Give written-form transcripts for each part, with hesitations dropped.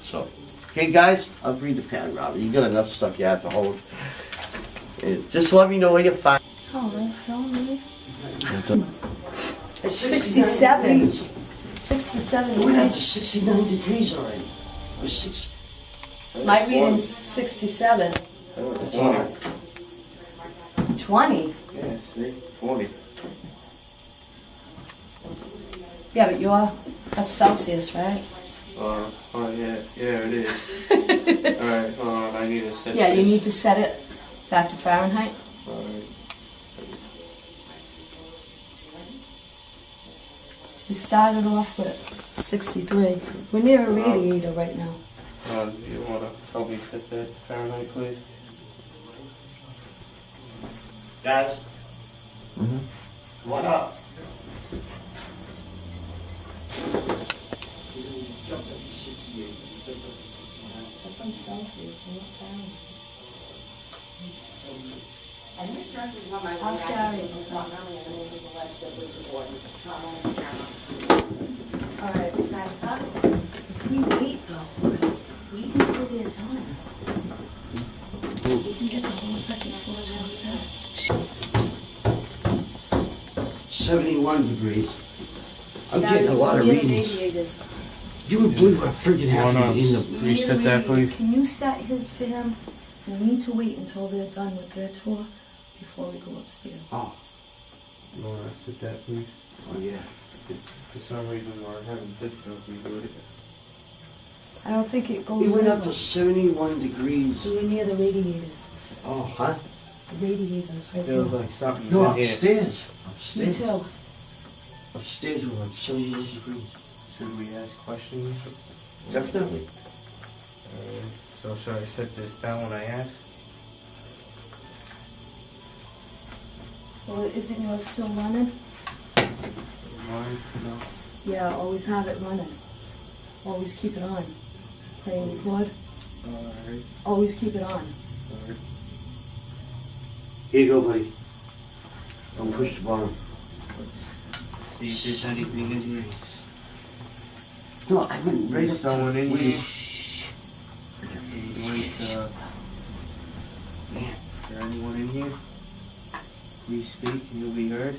So, okay guys, I'll read the panorama. You got enough stuff you have to hold. And just let me know where you find. Oh, that's so nice. It's 67. 67. We're at 69 degrees already. We're 6. My reading's 67. It's all right. 20? Yeah, see? 40. Yeah, but that's Celsius, right? Oh yeah, it is. Alright, hold on, I need to set Yeah, this. you need to set it back to Fahrenheit. Alright. We started off with 63. We're near a radiator right now. You want to help me set that Fahrenheit, please? Guys? Come on up. That's on Celsius, not Fahrenheit. And this dress is on my way. How's Gary? Alright, if we wait though, because we can still be at time. We can get the whole second floor to ourselves. 71 degrees. I'm Gary, getting a lot of near the readings. radiators. You would believe what friggin' happened in the... Reset that, please. Can you set his for him? We need to wait until they're done with their tour before we go upstairs. Oh. You want to set that, please? Oh, yeah. For some reason, we're having difficulty with it. I don't think it goes We went up over. to 71 degrees. We're near the radiators. Oh, huh? The radiators right Feels there. like something's No, in here. upstairs. Me Upstairs. too. Upstairs we're like 71 degrees. Should we ask questions? Definitely. So should I set this down when I ask? Well, isn't yours still running? Mine? No. Yeah, always have it running. Always keep it on. Play and record. Alright. Always keep it on. Alright. Here you go, buddy. Don't push the bottom. Let's see if there's anything in here. No, I went right There's up to... someone in Wait. here. Shh. Wait, Man. is there anyone in here? Please speak and you'll be heard.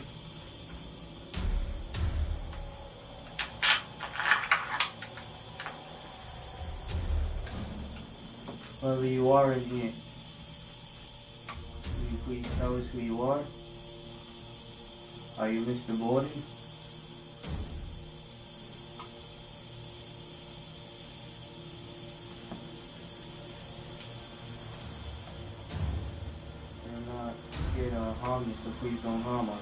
Whoever you are in here, will you please tell us who you are? Are you Mr. Borden? We're not here to harm you, so please don't harm us.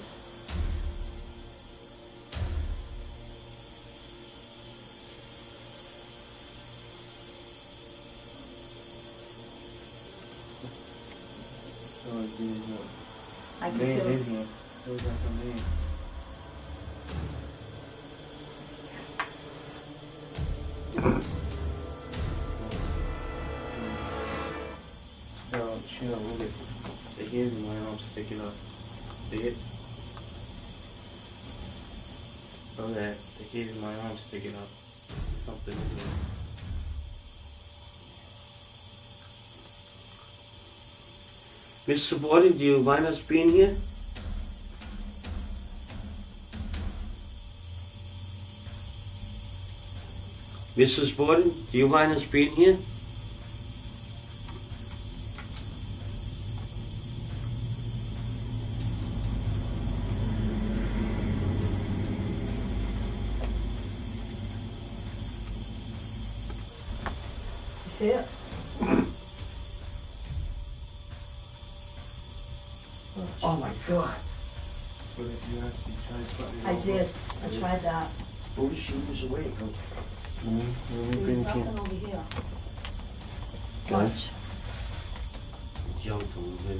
So there's I a can man feel in it. here. Feels like a man. Spell chill, look at the hairs in my arm sticking up. See it? Spell that. The hairs in my arm sticking up. Something in here. Mr. Borden, do you mind us being here? Mrs. Borden, do you mind us being here? You see it? Oh my God. But if you actually try to put it I over- did. I tried that. What was she was away? There's nothing over here. Watch. Jumped a little bit.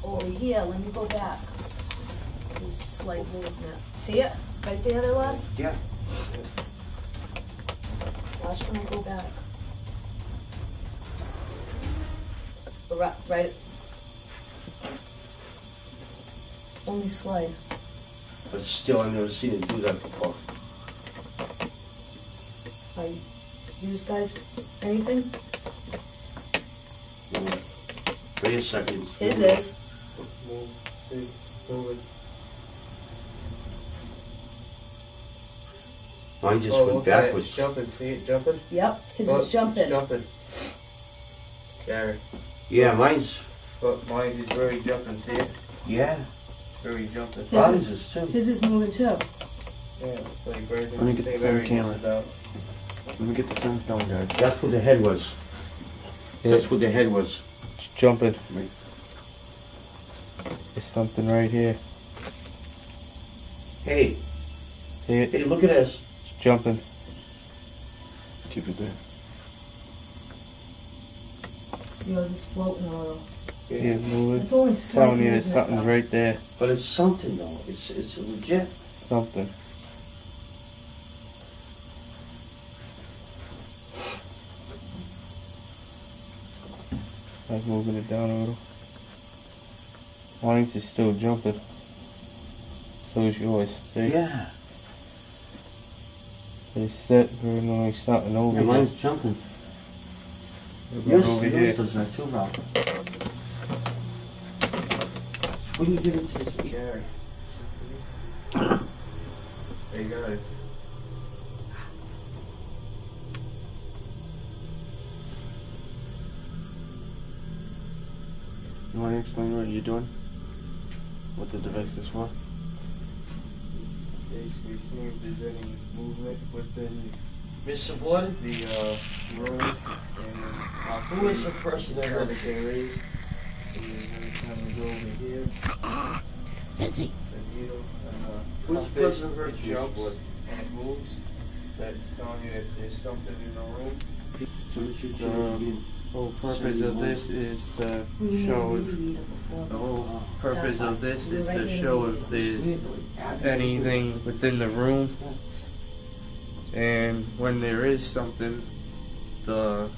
Over here, let me go back. There's slight movement. See it? Right there there was? Yeah. Watch when I go back. Right. Only slide. But still, I've never seen it do that before. Like, you guys, anything? Wait a second. His is. Move, see, move it. Mine just Oh, went look at it, backwards. it's jumping, see it jumping? Yep, his Look, is jumping. It's jumping. Gary, Yeah, mine's, look, mine is very jumping, see it? yeah. Very jumping. Mine's is too. His is moving too. Yeah, it's like right Let me get the same camera. About. Let me get the sound going, guys. That's what the head was. That's what the head was. It's jumping. Right. It's something right here. Hey, See it? hey, look at this. It's jumping. Keep it there. Yours is floating a little. Yeah, move It's it. only Telling slightly you there's something right there. But it's something though. It's legit. Something. I'm moving it down a little. Mine's is still jumping. So is yours. See? Yeah. It's set very nice. Something over Yeah, here. mine's jumping. Yours over here. Yours does that too, Rob. When you get into this, Gary. There you go. You want to explain what you're doing? What the device is for? Basically, see if there's any movement within Mr. Borden, the room. And who is the person that that has there is? And then every time we go over here, LIZZIE? the needle Who's the compass, person of it virtue? jumps and it moves. That's telling you that there's something in the room. The whole purpose of this is to show if the whole purpose of this is to show if there's anything within the room, and when there is something, the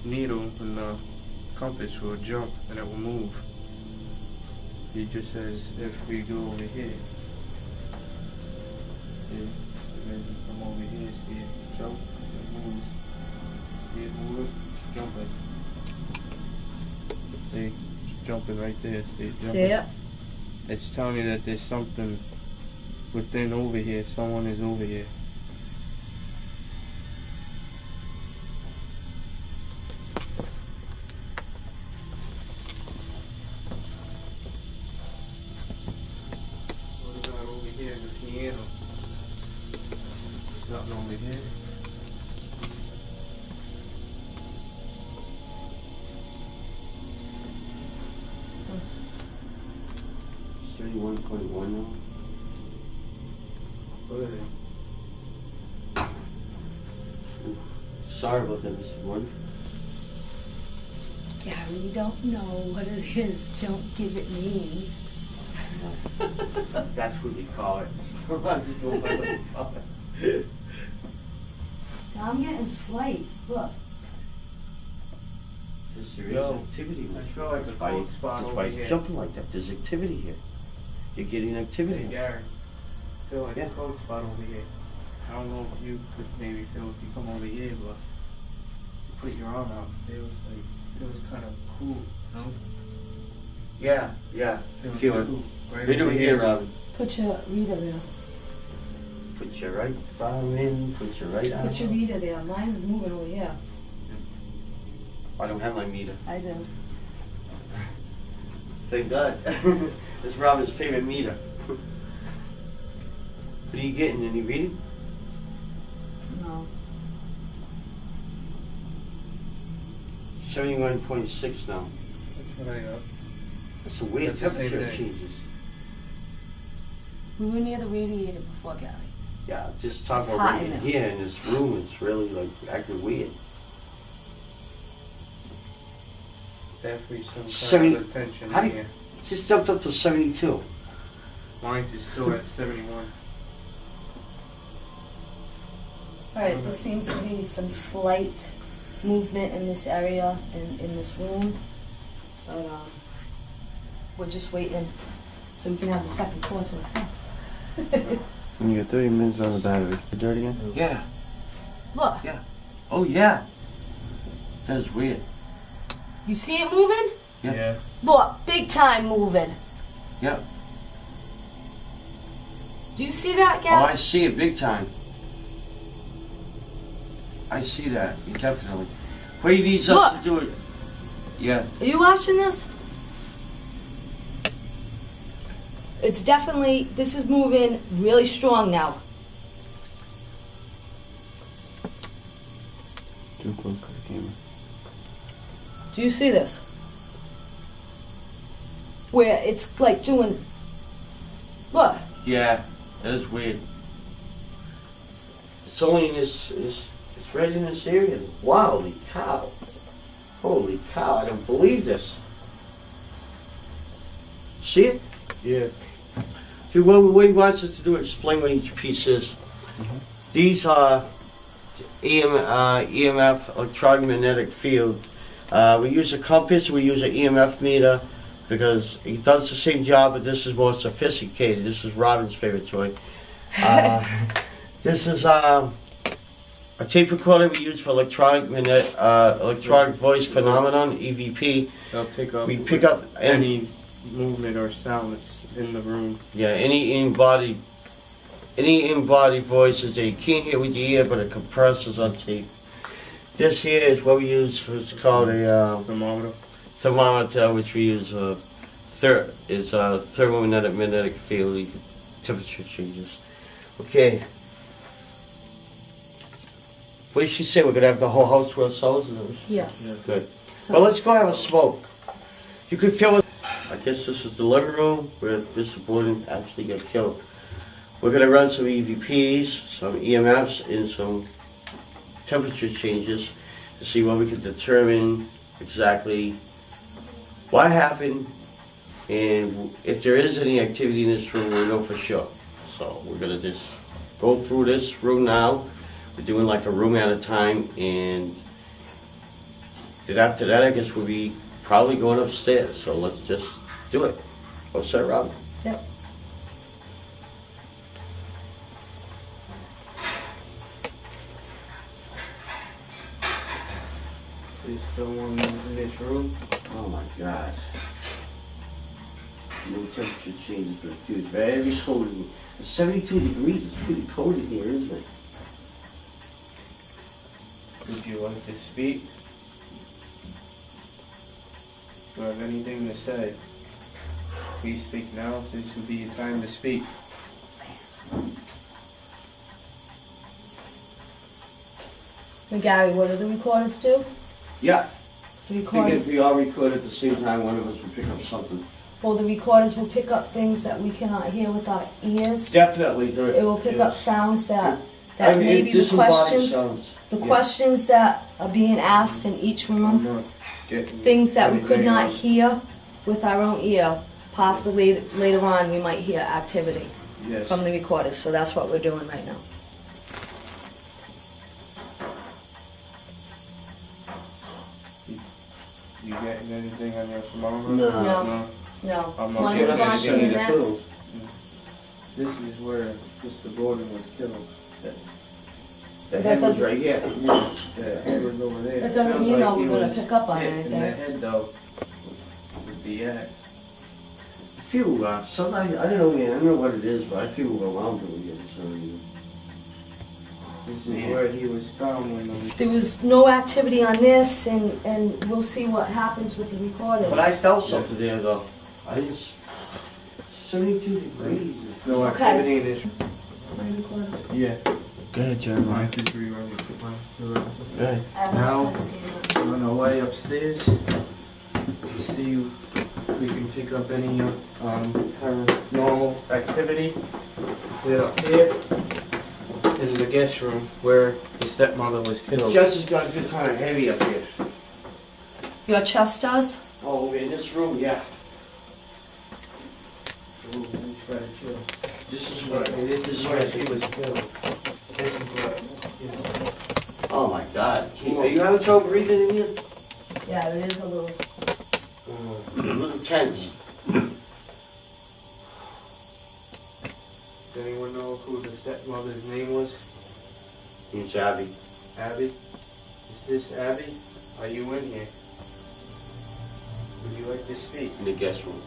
needle and the compass will jump and it will move. It just says if we go over here, and then you come over here, see it jump, it moves. See it move, it's jumping. See, it's jumping right there. See it jumping. See it? It's telling you that there's something within over here. Someone is over here. What about over here in the piano? Something over here. Thirty-one point one now. What is it? Sorry about that, Mr. Borden. Gary, you don't know what it is. Don't give it names. That's what they call it. I'm just going by what they call it. So I'm getting slight. Look. Yes, there is Yo, activity. I feel like a That's why- cold spot that's over why it's here. jumping like that. There's activity here. You're getting activity. Hey Gary, I feel like Yeah. a cold spot over here. I don't know if you could maybe feel if you come over here, but you put your arm out. It was kind of cool, you know? Yeah, yeah. It was Feel it. cool. Right Right over here, Robin. Put your reader there. Put your right thumb in, put your right arm Put your out. reader there. Mine's moving over here. I don't have my meter. I do. Thank God. It's Robin's favorite meter. What are you getting? Any reading? No. 71.6 now. That's what I got. That's a weird That's the same temperature thing. changes. We were near the radiator before, Gary. Yeah, just talk It's about hot right in there. here in this room. It's really like acting weird. Definitely some kind 70 of attention how do here. It just jumped up to 72. Mine's is still at 71. Alright, there seems to be some slight movement in this area, in this room. But, we're just waiting so we can have the second floor to ourselves. And you got 30 minutes on the battery. You dirty again? Yeah. Look, Oh yeah. That is weird. you see it moving? Yeah. Look, big time moving. Yeah. Do you see that, Oh, Gab? I see it big time. I see that, definitely. What he needs us to do it. Yeah. Are you watching this? It's definitely, this is moving really strong now. Too close to the camera. Do you see this? Where it's like doing, look, Yeah, that is weird. It's only in this, it's right in this area. Holy cow. Holy cow, I don't believe this. See it? Yeah. See, what he wants us to do, explain what each piece is. These are EMF, electronic magnetic field. We use a compass, we use an EMF meter, because it does the same job, but this is more sophisticated. This is Robin's favorite toy. This is a tape recorder we use for electronic voice phenomenon, EVP. They'll pick up. We pick up any movement or sound that's in the room. Yeah, any embodied voices that you can't hear with your ear, but it compresses on tape. This here is what we use for, it's called a thermometer, which we use is a thermomagnetic field, temperature changes. Okay. What did she say? We're gonna have the whole house to ourselves? yes. Good. So, Well, let's go have a smoke. You could feel it. I guess this is the living room where Mr. Borden actually got killed. We're gonna run some EVPs, some EMFs, and some temperature changes to see what we can determine exactly what happened, and if there is any activity in this room, we'll know for sure. So we're gonna just go through this room now. We're doing like a room at a time, and then after that, I guess we'll be probably going upstairs. So let's just do it. What's that, Rob? yep. There's still one in this room. Oh my God. No temperature changes, but it's very cold in here. It's 72 degrees. It's pretty cold in here, isn't it? Would you like to speak? Do you have anything to say? Please speak now, since would be your time to speak. Hey, Gary, what do the recorders do? Yeah. The I think if recorders, we all record at the same time, one of us will pick up something. well, the recorders will pick up things that we cannot hear with our ears. Definitely. It will pick up sounds that I mean, maybe the disembodied questions, sounds. the Yeah. questions that are being asked in each I'm room, not getting things that we could anything not else. hear with our own ear. Possibly later on, we might hear activity Yes. from the recorders, so that's what we're doing right now. You getting anything on your thermometer? No. No. No. I'm Want not to getting move on to the anything either, too. next? This is where Mr. Borden was killed. That's, The That head was doesn't- right here. the head was over there. That doesn't Sounds mean like that he we're gonna was pick up on hit in the anything. head though, with the axe. I feel, sometimes, I don't know, man, I don't know what it is, but I feel overwhelmed when we get this already. This is where he was found when the There was no activity on this, and we'll see what happens with the recorders. But I felt something there, though. I just, 72 degrees. There's no Okay. activity in this. My recorder. Yeah. Go ahead, Jeremiah. Mine's is rerunning. Mine's still running. Go ahead. I have a Now- hard time seeing that. On our way upstairs, to see if we can pick up any paranormal activity. We're up here in the guest room where the stepmother was killed. Jess is gonna feel kind of heavy up here. Your chest does? Oh, in this room, yeah. Ooh, we try to chill. This is what, This is where she was killed. This is what, you know. oh my God. Are you having trouble breathing in here? Yeah, it is a little. A little tense. Does anyone know who the stepmother's name was? It's Abby. Abby? Is this Abby? Are you in here? Would you like to speak? In the guest room.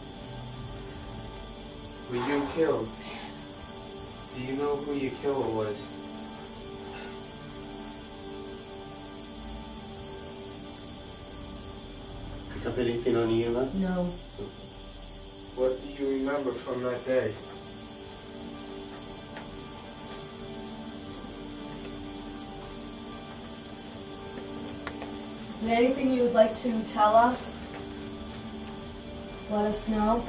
Were you killed? Do you know who your killer was? Pick up anything on the EMF? No. What do you remember from that day? Is there anything you would like to tell us? Let us know.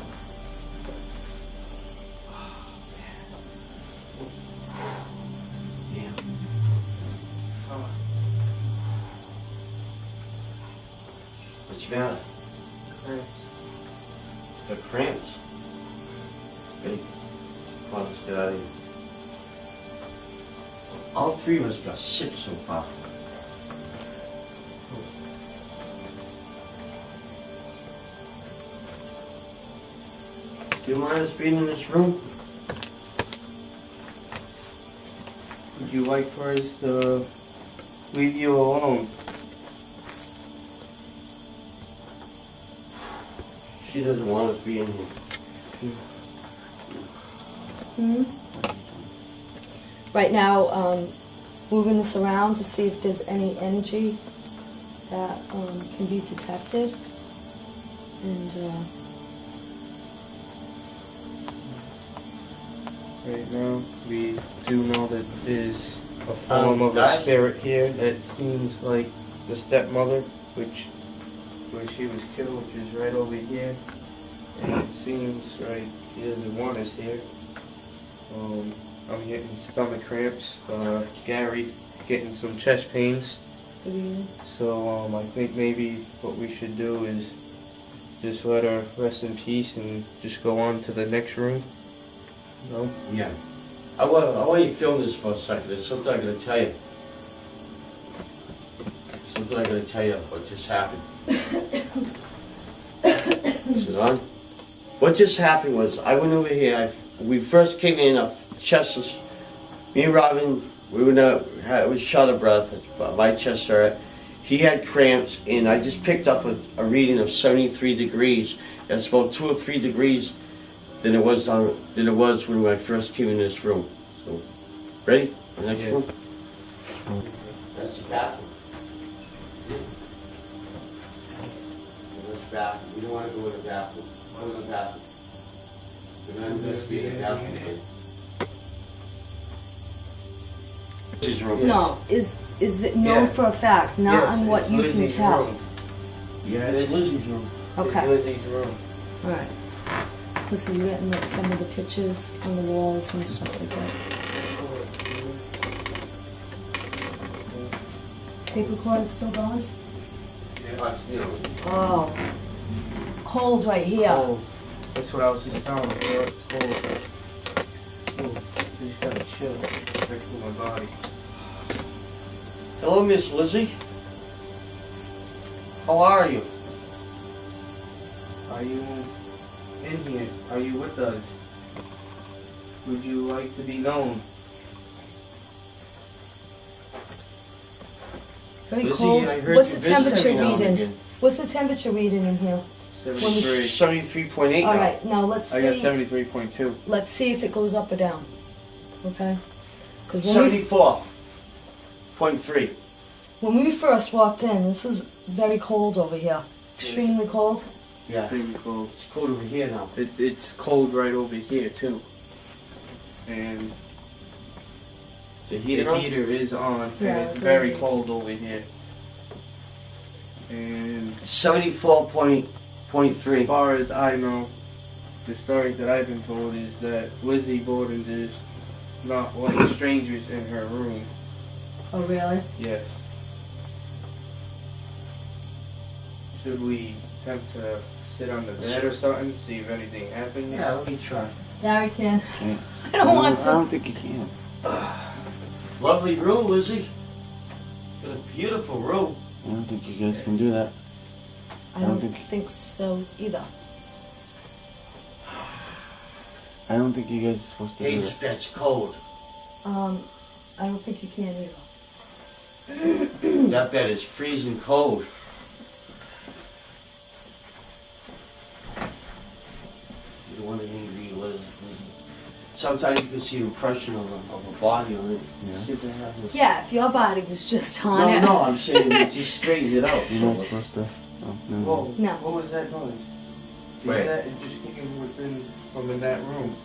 Yeah. Oh, What's the matter? thanks. The cramps. Ready? Come on, let's get out of here. All three of us got sick so far. Do you mind us being in this room? Would you like for us to leave you alone? She doesn't want us being here. Right now, moving this around to see if there's any energy that can be detected. And Right now, we do know that there's a form of a guys? spirit here that seems like the stepmother, where she was killed, which is right over here. And it seems right, she doesn't want us here. I'm getting stomach cramps. Gary's getting some chest pains. So I think maybe what we should do is just let her rest in peace and just go on to the next room. No? Yeah. I want you to film this for a second. There's something I'm going to tell you. Something I'm going to tell you what just happened. Is it on? What just happened was, I went over here, we first came in, Chester's, me and Robin, we were it was short of breath, my chest hurt. He had cramps, and I just picked up a reading of 73 degrees. That's about 2 or 3 degrees than it was when I first came in this room. So, ready? The next room? That's the bathroom. That's the bathroom. We don't want to go in the bathroom. Go in the bathroom. We're not investigating the bathroom today. Lizzie's room. no, is it known Yeah. for a fact, not Yes, on what it's you Lizzie's can tell? room. Yeah, it's Lizzie's room. Okay. It's Lizzie's room. All right. Listen, you're getting some of the pictures on the walls and stuff like that. Tape recorder still going? You know, Oh, cold right here. Oh, that's what I was just telling her. It's cold. Oh, just got a chill right through my body. hello, Miss Lizzie. How are you? Are you in here? Are you with us? Would you like to be known? Very Lizzie, cold. I heard What's you the visit temperature every now and reading? again. What's the temperature reading in here? 73. 73.8 All now. right, now let's I got see. 73.2. Let's see if it goes up or down. Okay? Because when 74.3. we first walked in, this was very cold over here. Extremely cold. Yeah, Extremely cold. it's cold over here now. It's cold right over here too. And The heater the on? heater is on, Yeah, and it's it's very really- cold over here. And 74.3. as far as I know, the stories that I've been told is that Lizzie Bordens is not wanting strangers in her room. Oh, really? Yes. Should we attempt to sit on the bed or something, see if anything happens? Yeah, let me try. Gary can. I don't want I to. don't think you can. Lovely room, Lizzie. Got a beautiful room. I don't think you guys can do that. I don't think so either. I don't think you guys are supposed to do Dave's that. bed's cold. I don't think you can either. That bed is freezing cold. You don't want anything to be Liz. Sometimes you can see an impression of a body on it. Yeah. See if they have this- Yeah, if your body was just on No, it. no, I'm saying you just straighten it out. You're not supposed to. Oh, no. Whoa, No. what was that noise? Wait. That it just came within from in that room.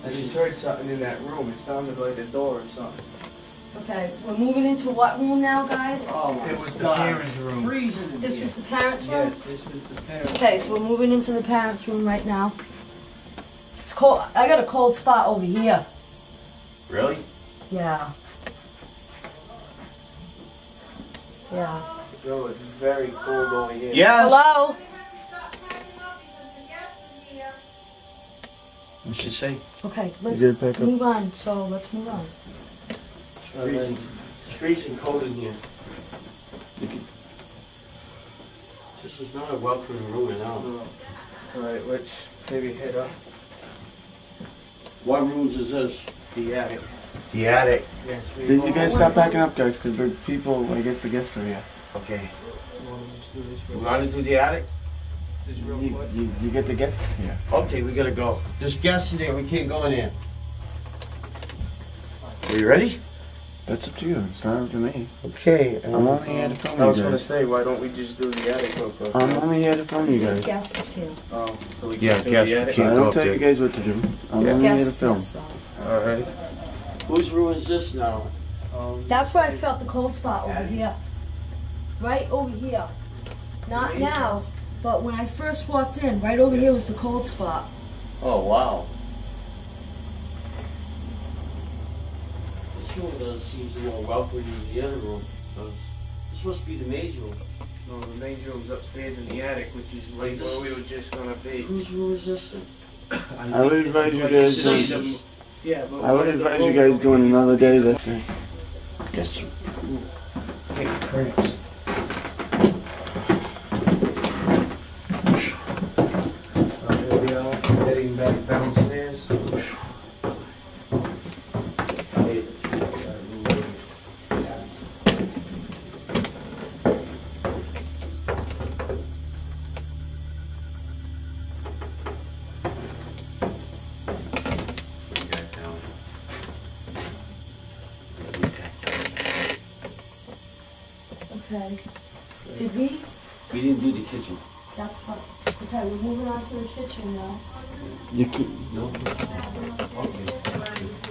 I just heard something in that room. It sounded like a door or something. Okay, we're moving into what room now, guys? Oh my It was the God. parents' room. Freezing in This here. was the parents' room? Yes, this was the parents' Okay, so we're moving into the parents' room right now. It's cold. I got a cold spot over here. Really? Yeah. Yeah. Yo, it's very cold over here. Yes. Hello? What'd she say? Okay, let's You gotta pack up. move on. So let's move on. Freezing. It's freezing cold in here. You can- This is not a welcoming room at all. Alright, which maybe head up. What rooms is this? The attic. The attic. Yes, we Did you guys stop packing up, guys? Because the people, I guess the guests are here. Okay. want to just do this You real want to do the attic? Just real You, quick. you get the guests here. Okay, we gotta go. There's guests in there. We can't go in there. Are you ready? That's up to you. It's not up to me. Okay. I'm only here to film I you was gonna guys. say, why don't we just do the attic real quick? I'm only here to film you There's guys. guests here. So we Yeah, can do guess the we attic. can't. I go don't up tell there. you guys what to do. I'm There's only here to guests film. here, so. Alright. Whose room is this now? That's where I felt the cold spot over here. Right over here. Not now, but when I first walked in, right over here was the cold spot. Oh, wow. This room does seems more welcoming than the other room. This must be the major room. No, the main room's upstairs in the attic, which is right where we were just gonna be. Whose room is this then? I would advise you guys. Sisters. Yeah, but I would advise you guys doing another day this day. Guess Get cramps. Here we are, heading back downstairs. Okay. Did we? We didn't do the kitchen. That's what. Okay, we're moving on to the kitchen now. You keep. No? Okay.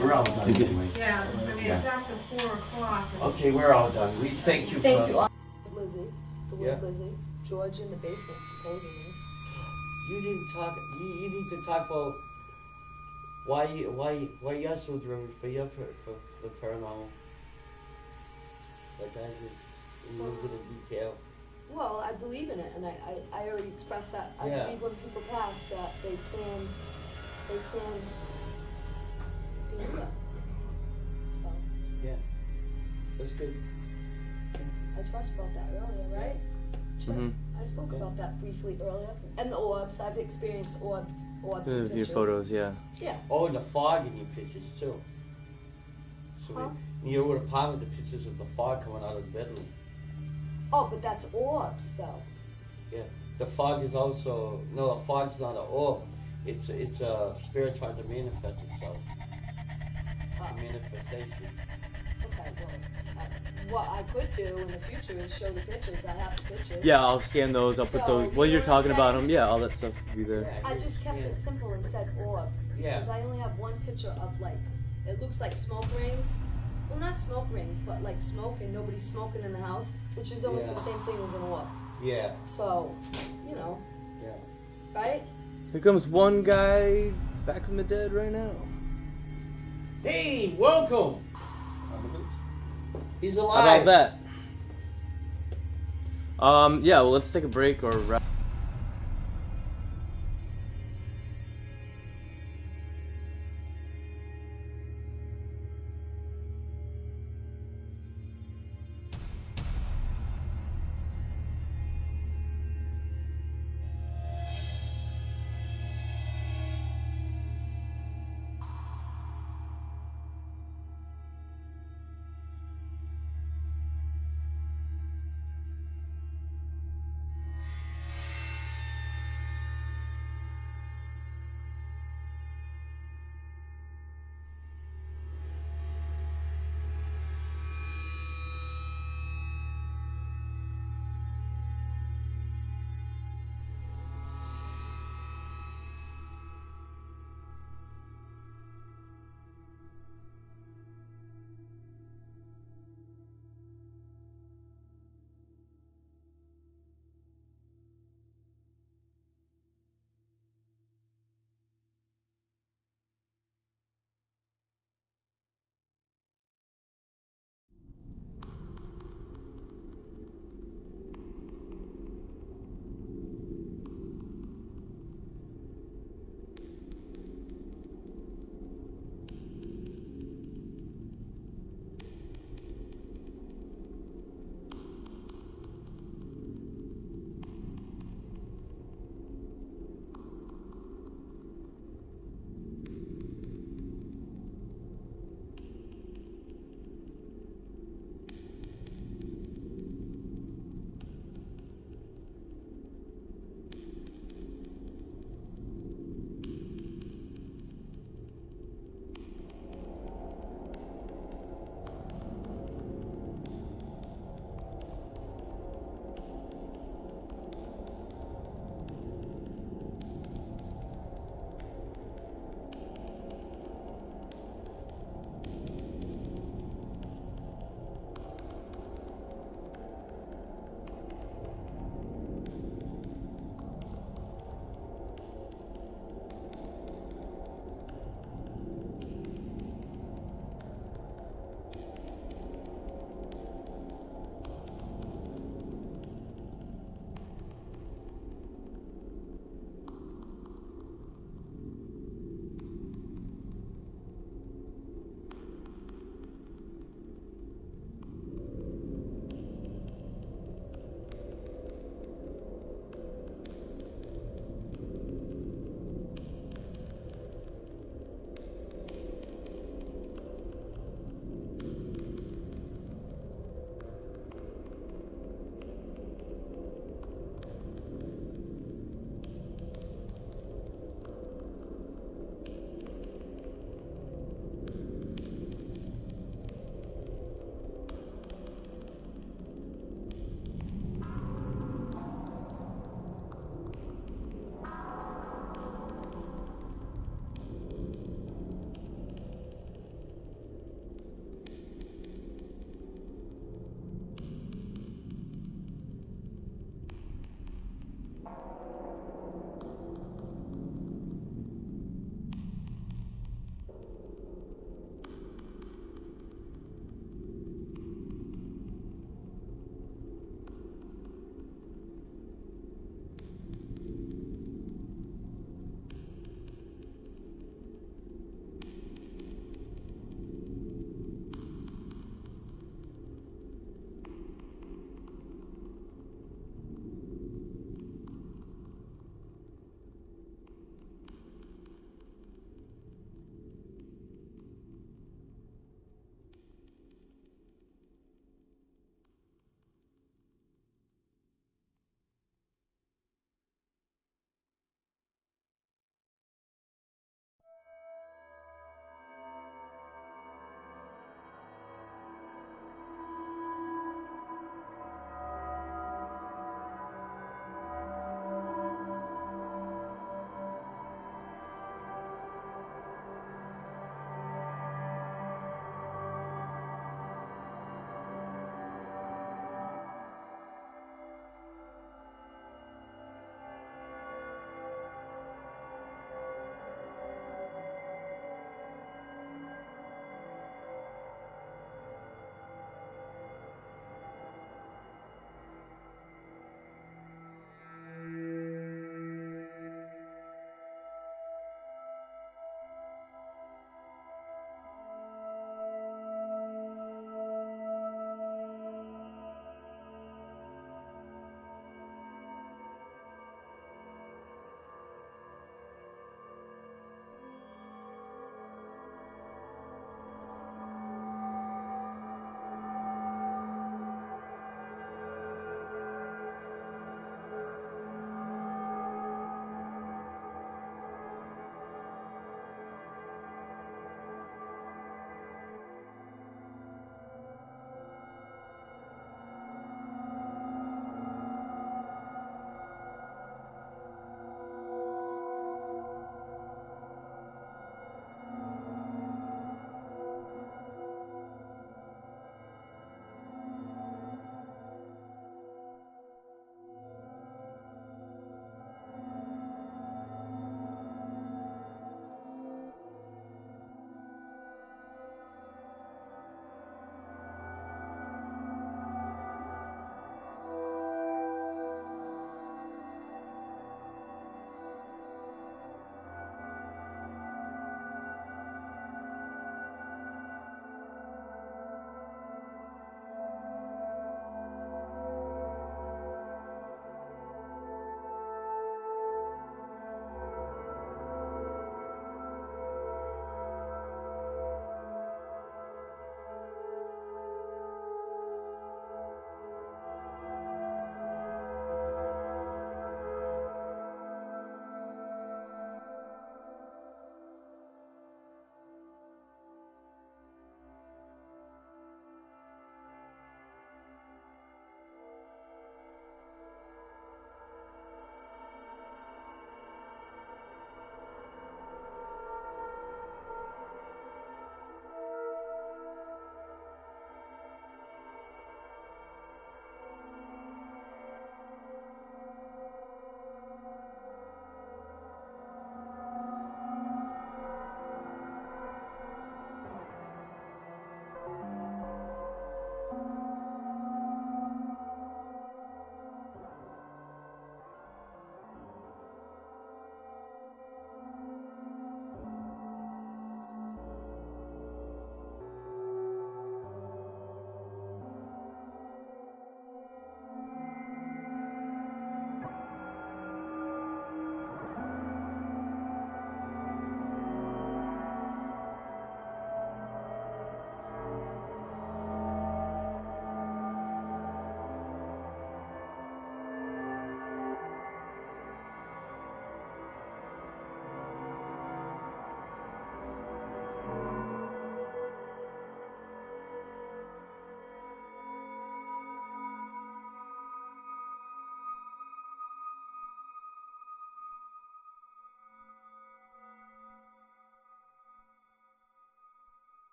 We're all done anyway. Yeah, I mean, it's after 4 o'clock. Okay, we're all done. We thank you Thank for... you. Lizzie, the Yeah. word Lizzie. George in the basement, supposedly. You didn't talk. You need to talk about why you're so driven for for the paranormal. Like I did, in a little bit of detail. Well, I believe in it, and I already expressed that. I Yeah. believe when people pass that they can be here. So, Yeah, that's good. I talked about that earlier, right? Sure. Mhm. I spoke about that briefly earlier. And the orbs, I've experienced orbs in Your pictures. photos, yeah. Yeah. Oh, and the fog in your pictures too. So Huh? in your old apartment, the pictures of the fog coming out of the bedroom. Oh, but that's orbs, though. Yeah, the fog is also no. The fog's not an orb. It's a spirit trying to manifest itself. It's a manifestation. Okay, well, what I could do in the future is show the pictures. I have the pictures. Yeah, I'll scan those. I'll put So, those. While you you're know what talking I'm about saying? them, yeah, all that stuff will be there. Yeah, I just kept it simple and said orbs. Yeah. Because I only have one picture of, like, it looks like smoke rings. Well, not smoke rings, but like smoke and nobody's smoking in the house, which is almost Yeah. the same thing as an orb. Yeah, So, you know, yeah. right? Here comes one guy back from the dead right now. Hey, welcome. He's How alive. about that? Yeah, well, let's take a break or wrap.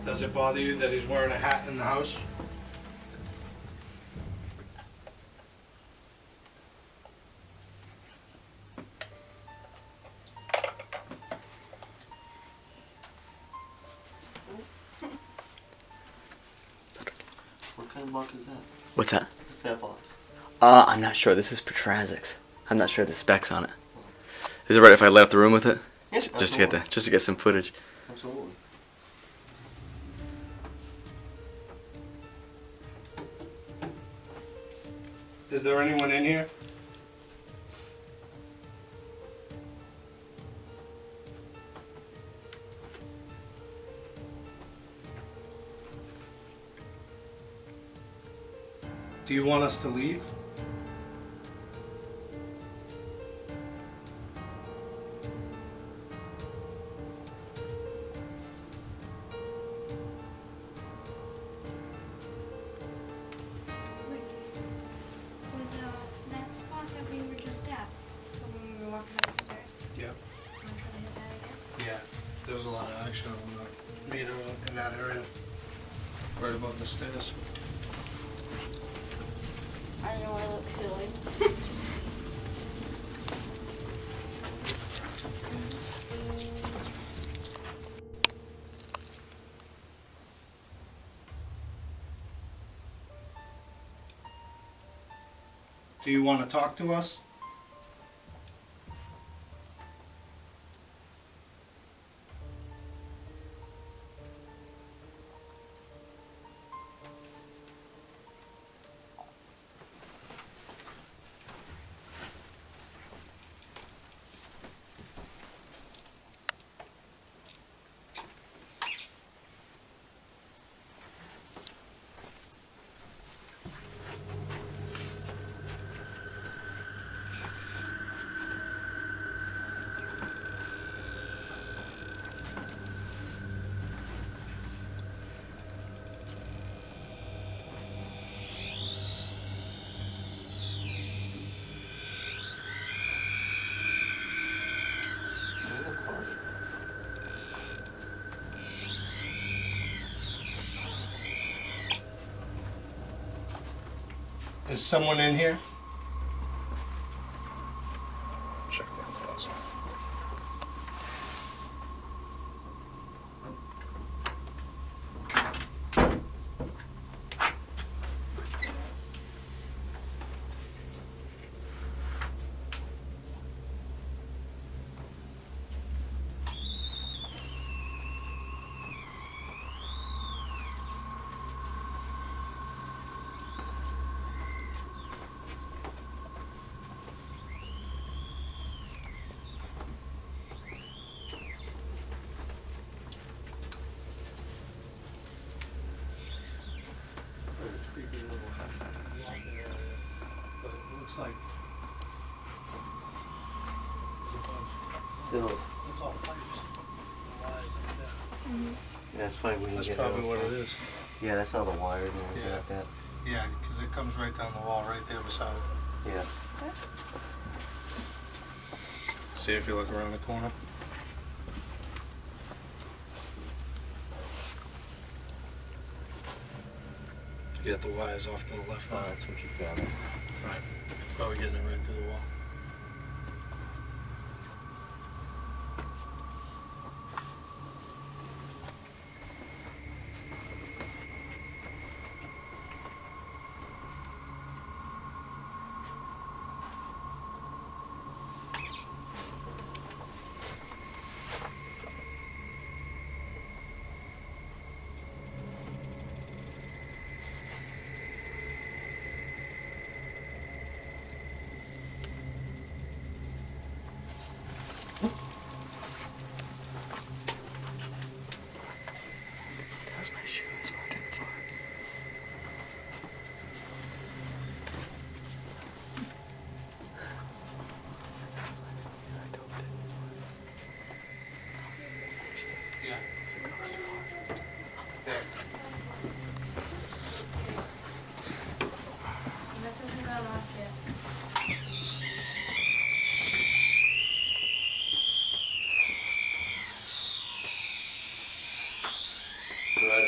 Does it bother you that he's wearing a hat in the house? What kind of box is that? What's that? What's that box? I'm not sure. This is Petrazics. I'm not sure the specs on it. Is it right if I light up the room with it? Yeah, Just to get some footage. Absolutely. Is there anyone in here? Do you want us to leave? Was that spot that we were just at? So when we were walking up the stairs? Yep. I'm trying to hit that again. Yeah, there was a lot of action on the meter in that area, right above the stairs. I know I look silly. Do you want to talk to us? Is someone in here? Check that closet. Looks like Still, it's all pipes and wires like that. yeah, that's probably when you That's get probably out. what it is. Yeah, that's all the wires and everything Yeah. like that. Yeah, because it comes right down the wall right there beside it. Yeah. See if you look around the corner. You got the wires off to the left Oh, now. that's what you got. Right. Probably getting it right through the wall.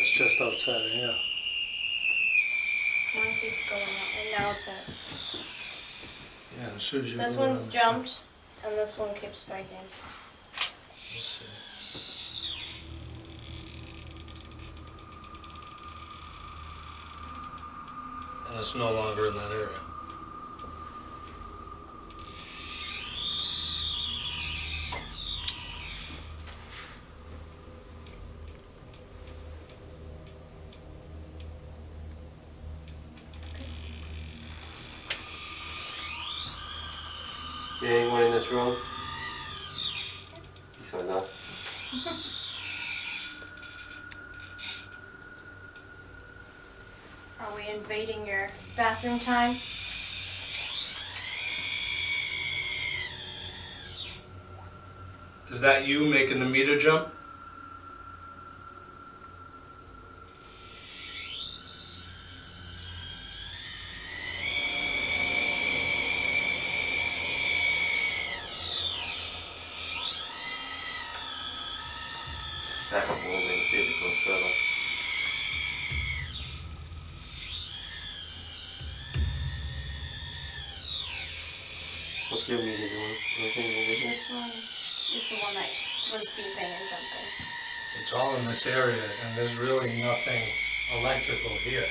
it's just outside of here. One keeps going up, and now it's at. Yeah, as soon as you This go one's around- jumped, and this one keeps spiking. Let's see. And it's no longer in that area. Yeah, anyone in this room? Besides us? Are we invading your bathroom time? Is that you making the meter jump? Back up a little bit and see if it goes further. What's your meter doing? Anything over here? This one is the one that was beeping and jumping. It's all in this area, and there's really nothing electrical here.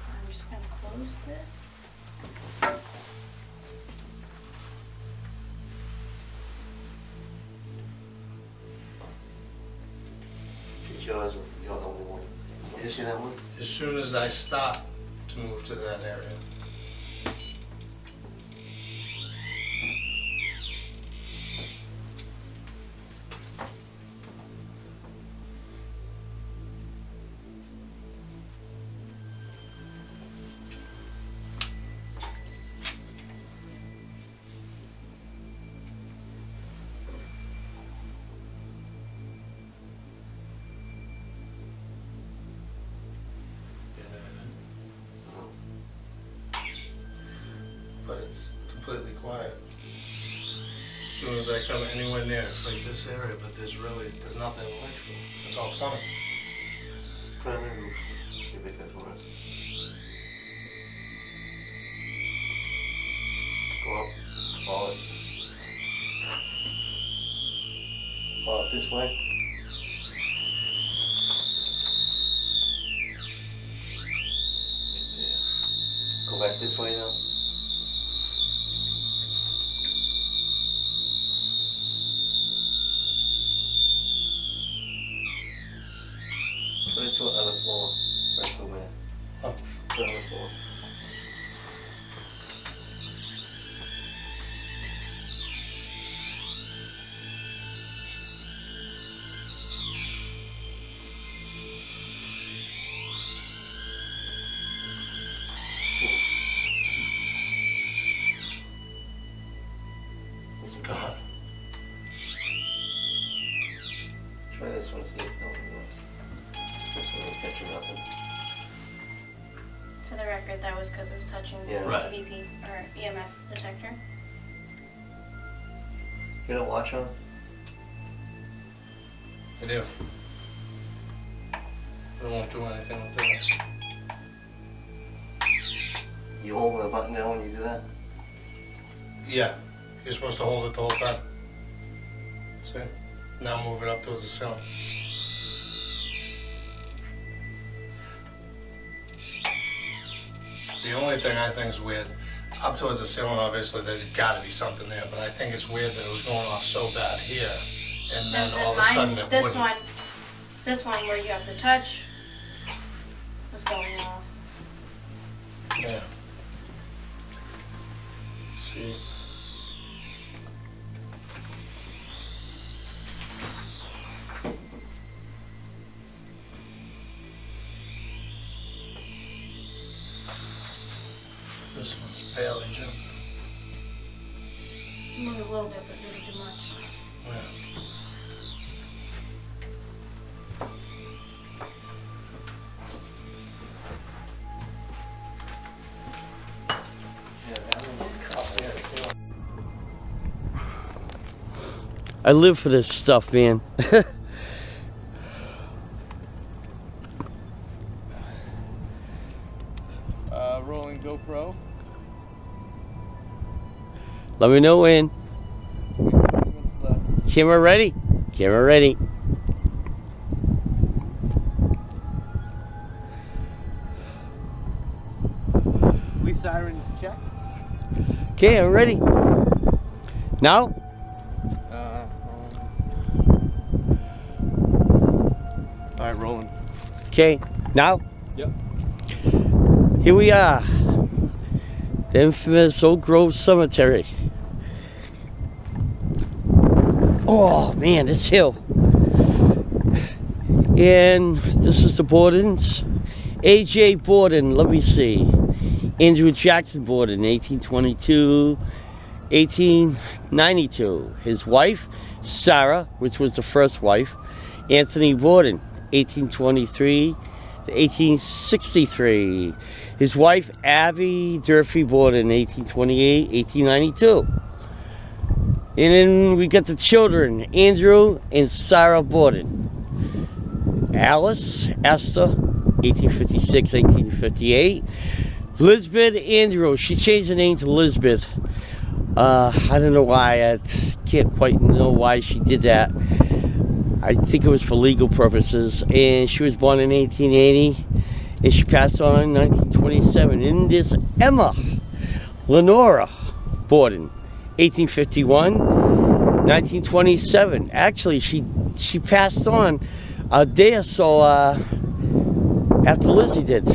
I'm just gonna close this. It's yours, you're the only one. You see that one? As soon as I stop to move to that area. And everything. But it's completely quiet. As soon as I come anywhere near, it's like this area, but there's nothing electrical. It's all plumbing. Put it in the roof. See if it gets worse. Go up. Follow it. Follow it this way. Right there. Go back this way now. Put it to another floor. Right over there. Oh. To another floor. It's Gone. Try this one, see if that one works. This one ain't catching nothing. For the record, that was because it was touching the Yeah. Right. EVP or EMF detector. You don't watch on? I do. It won't do anything until it. You hold the button down when you do that? Yeah. You're supposed to hold it the whole time. See? Now move it up towards the ceiling. The only thing I think is weird, up towards the ceiling, obviously, there's got to be something there, but I think it's weird that it was going off so bad here, and then all of a sudden it this wouldn't. this one where you have to touch was going off. Yeah. See? This one's barely jumping. Moved a little bit, but didn't do much. Yeah. Yeah. I live for this stuff, man. Rolling GoPro. Let me know when. 3 minutes left. Camera ready? Camera ready. Police sirens check. Okay, I'm ready. Now? Alright, rolling. Okay, now? Yep. Here we are. The infamous Oak Grove Cemetery. Oh man, this hill. And this is the Bordens. A.J. Borden, let me see. Andrew Jackson Borden, 1822, 1892. His wife, Sarah, which was the first wife, Anthony Borden, 1823 to 1863. His wife, Abby Durfee Borden, 1828, 1892. And then we got the children, Andrew and Sarah Borden. Alice, Esther, 1856, 1858. Lisbeth Andrew, she changed her name to Lisbeth. I don't know why, I can't quite know why she did that. I think it was for legal purposes. And she was born in 1880, and she passed on in 1927. And this Emma Lenora Borden, 1851, 1927. Actually, she passed on a day or so after Lizzie did.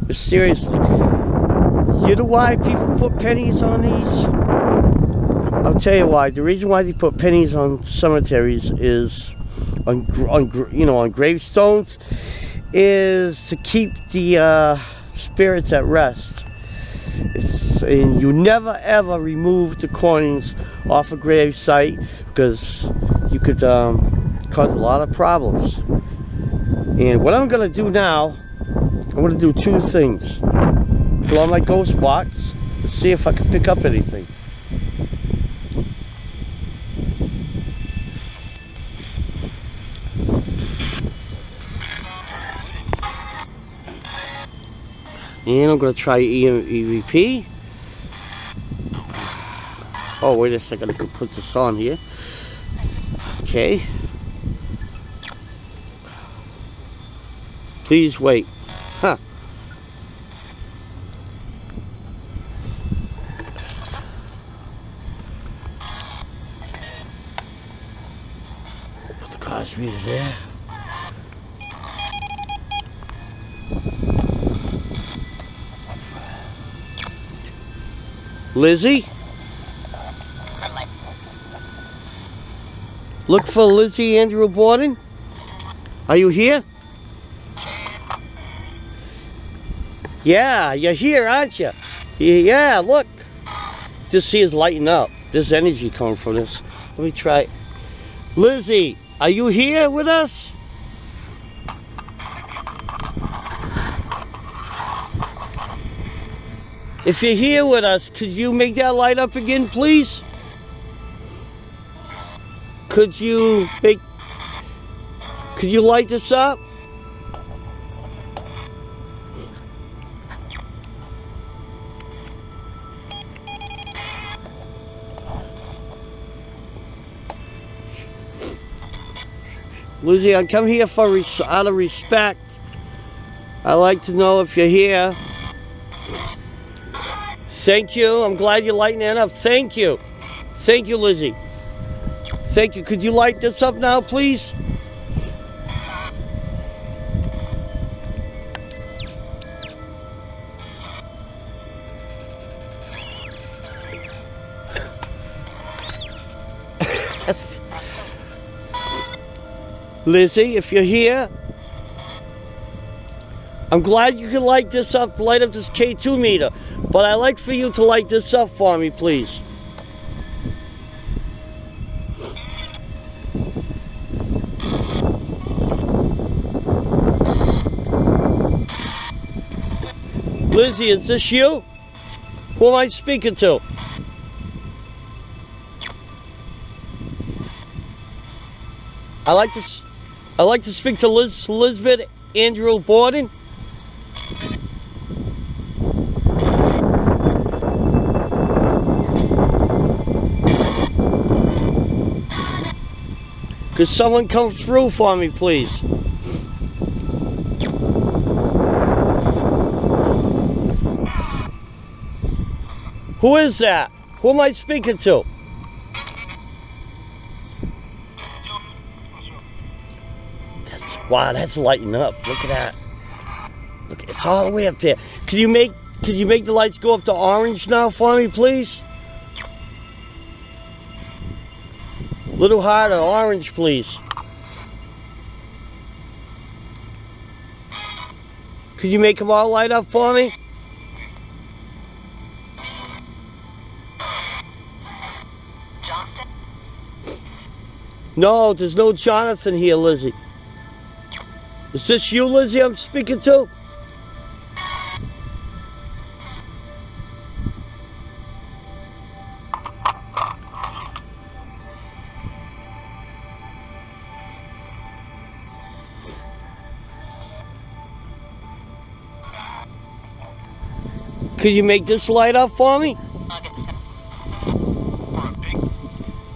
But seriously, you know why people put pennies on these? I'll tell you why. The reason why they put pennies on cemeteries is on gravestones is to keep the spirits at rest. And you never ever remove the coins off a grave site because you could cause a lot of problems. And what I'm gonna do now, I'm gonna do two things. Pull out my ghost box and see if I can pick up anything. And I'm gonna try EVP. Oh, wait a second, I could put this on here. Okay. Please wait. Huh. Put the cars meter there. Lizzie? Look for Lizzie Andrew Borden. Are you here? Yeah, you're here, aren't you? Yeah, look. This sea is lighting up. There's energy coming from this. Let me try. Lizzie, are you here with us? If you're here with us, could you make that light up again, please? Could you light this up? Lizzie, I come here for out of respect. I'd like to know if you're here. Thank you. I'm glad you're lighting it up. Thank you. Thank you, Lizzie. Thank you. Could you light this up now, please? Lizzie, if you're here, I'm glad you can light this up, light up this K2 meter, but I'd like for you to light this up for me, please. Lizzie, is this you? Who am I speaking to? I like to speak to Lisbeth Andrew Borden. Could someone come through for me, please? Who is that? Who am I speaking to? Wow, that's lighting up. Look at that. Look, it's all the way up there. Could you make the lights go up to orange now for me, please? Little harder, orange, please. Could you make them all light up for me? No, there's no Jonathan here, Lizzie. Is this you, Lizzie, I'm speaking to? Could you make this light up for me?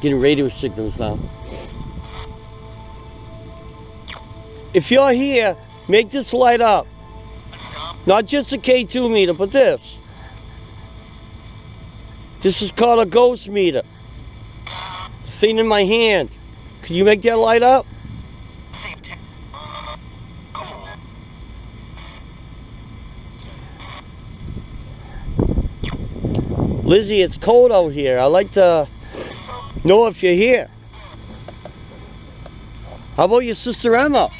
Getting radio signals now. If you're here, make this light up. Not just a K2 meter, but this. This is called a ghost meter. The thing in my hand. Can you make that light up? Lizzie, it's cold out here. I'd like to know if you're here. How about your sister Emma?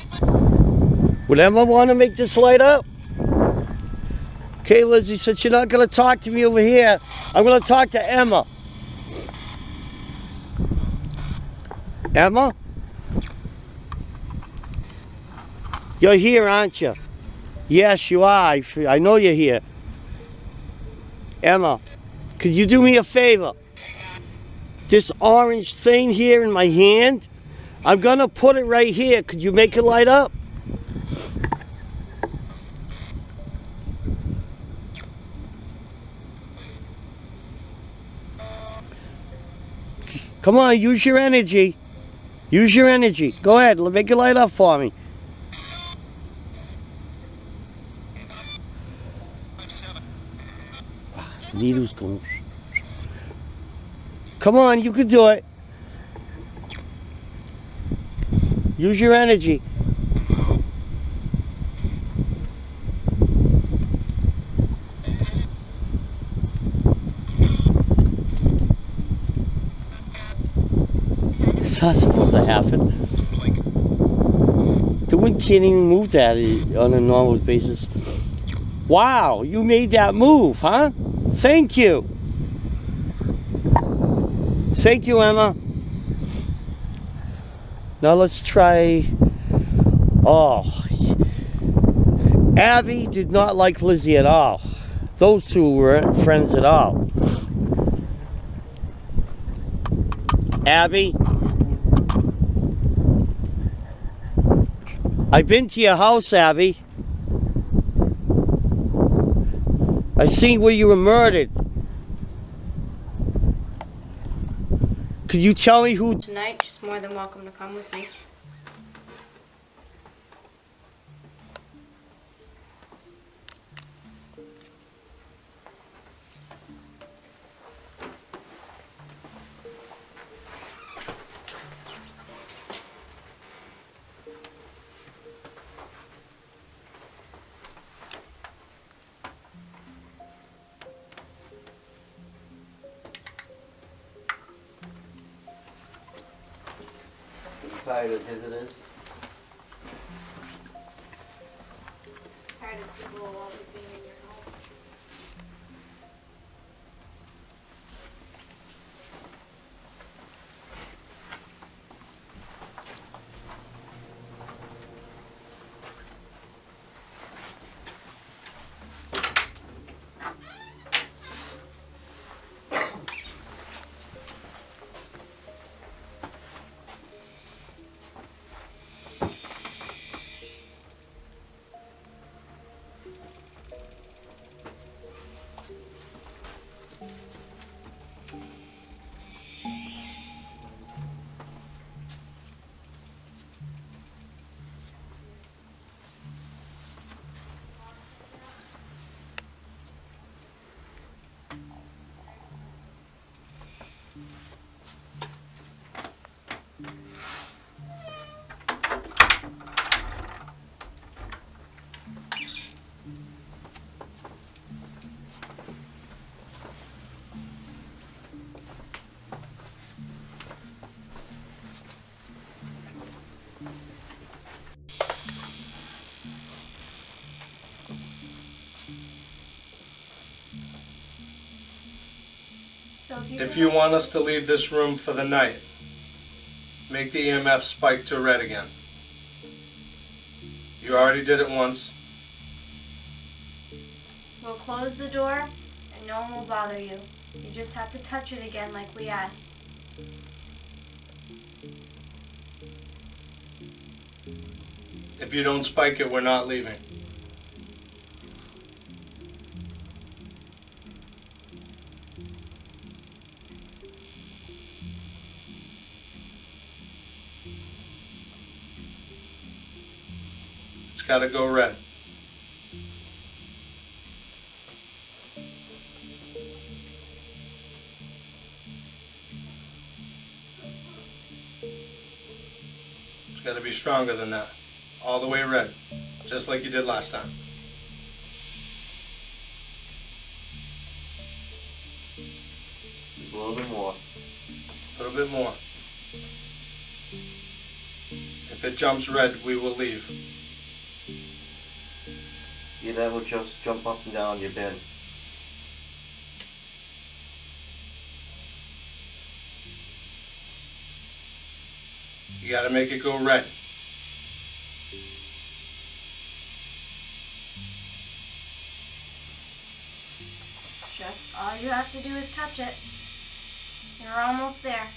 Would Emma want to make this light up? Okay, Lizzie, since you're not going to talk to me over here, I'm going to talk to Emma. Emma? You're here, aren't you? Yes, you are. I know you're here. Emma, could you do me a favor? This orange thing here in my hand, I'm going to put it right here. Could you make it light up? Come on, use your energy. Use your energy. Go ahead, make it light up for me. Wow, the needle's going. Come on, you can do it. Use your energy. It's not supposed to happen. The wind can't even move that on a normal basis. Wow, you made that move, huh? Thank you. Thank you, Emma. Now let's try. Oh, Abby did not like Lizzie at all. Those two weren't friends at all. Abby, I've been to your house, Abby. I seen where you were murdered. Could you tell me who? Tonight, she's more than welcome to come with me. Tired of visitors. Tired of people always being in your home. So If you want us to leave this room for the night, make the EMF spike to red again. You already did it once. We'll close the door and no one will bother you. You just have to touch it again like we asked. If you don't spike it, we're not leaving. It's gotta go red. It's gotta be stronger than that. All the way red. Just like you did last time. Just a little bit more. A little bit more. If it jumps red, we will leave. Yeah, that will just jump up and down your bed. You gotta make it go red. Just all you have to do is touch it. You're almost there.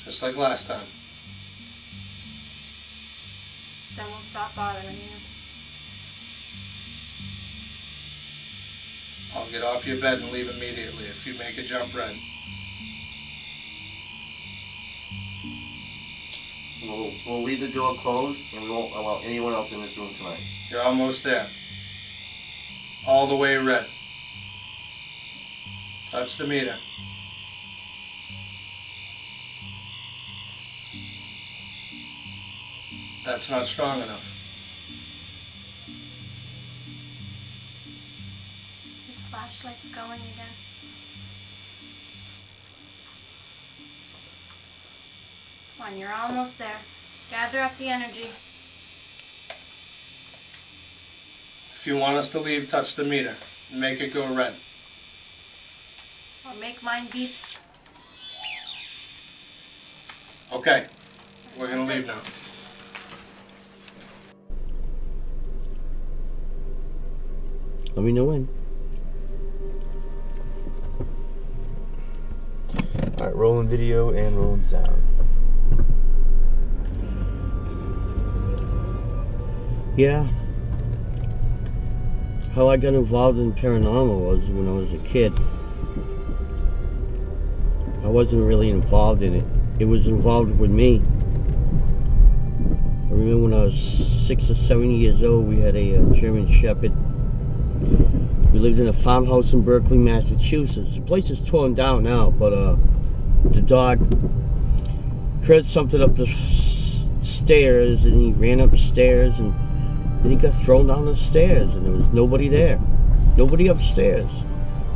Just like last time. Then we'll stop bothering you. I'll get off your bed and leave immediately if you make it jump red. We'll leave the door closed and we won't allow anyone else in this room tonight. You're almost there. All the way red. Touch the meter. That's not strong enough. His flashlight's going again. Come on, you're almost there. Gather up the energy. If you want us to leave, touch the meter and make it go red. Or make mine beep. Okay, we're gonna That's leave it. now. Let me know when. Alright, rolling video and rolling sound. Yeah. How I got involved in paranormal was when I was a kid. I wasn't really involved in it. It was involved with me. I remember when I was 6 or 7 years old, we had a German Shepherd. We lived in a farmhouse in Berkeley, Massachusetts. The place is torn down now, but the dog heard something up the stairs and he ran upstairs and then he got thrown down the stairs and there was nobody there. Nobody upstairs.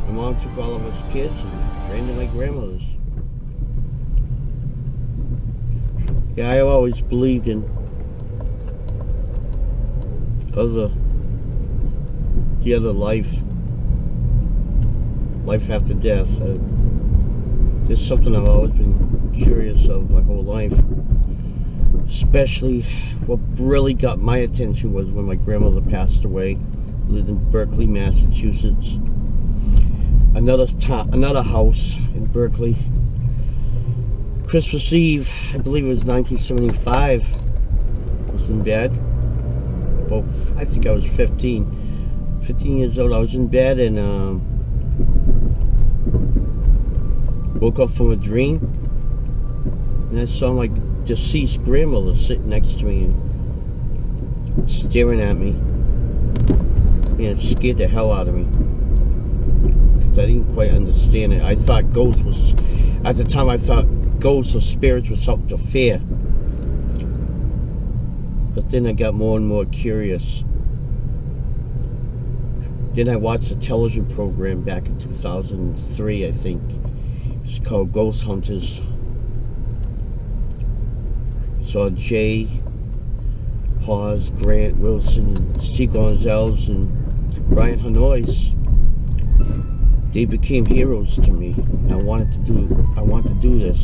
My mom took all of us kids and ran to my grandmother's. Yeah, I always believed in the other life after death. There's something I've always been curious of my whole life. Especially what really got my attention was when my grandmother passed away. I lived in Berkeley, Massachusetts. Another house in Berkeley. Christmas Eve, I believe it was 1975. I was in bed. Well, I think I was 15 years old. I was in bed and woke up from a dream and I saw my deceased grandmother sitting next to me and staring at me, and it scared the hell out of me because I didn't quite understand it. I thought ghosts was, at the time I thought ghosts or spirits was something to fear, but then I got more and more curious. Then I watched a television program back in 2003, I think. It's called Ghothunter. Saw Jay, Paz, Grant Wilson, and Steve Gonzalez, and Brian Hanois. they became heroes to me. I want to do this.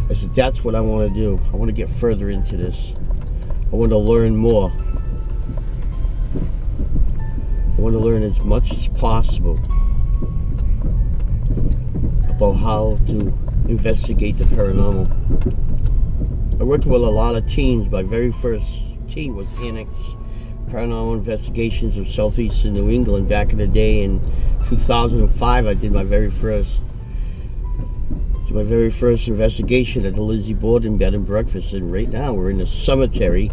I said, that's what I want to do. I want to get further into this. I want to learn more. I want to learn as much as possible about how to investigate the paranormal. I worked with a lot of teams. My very first team was Annex Paranormal Investigations of Southeastern New England. Back in the day in 2005, I did my very first investigation at the LIZZIE Borden Bed and Breakfast. And right now we're in the cemetery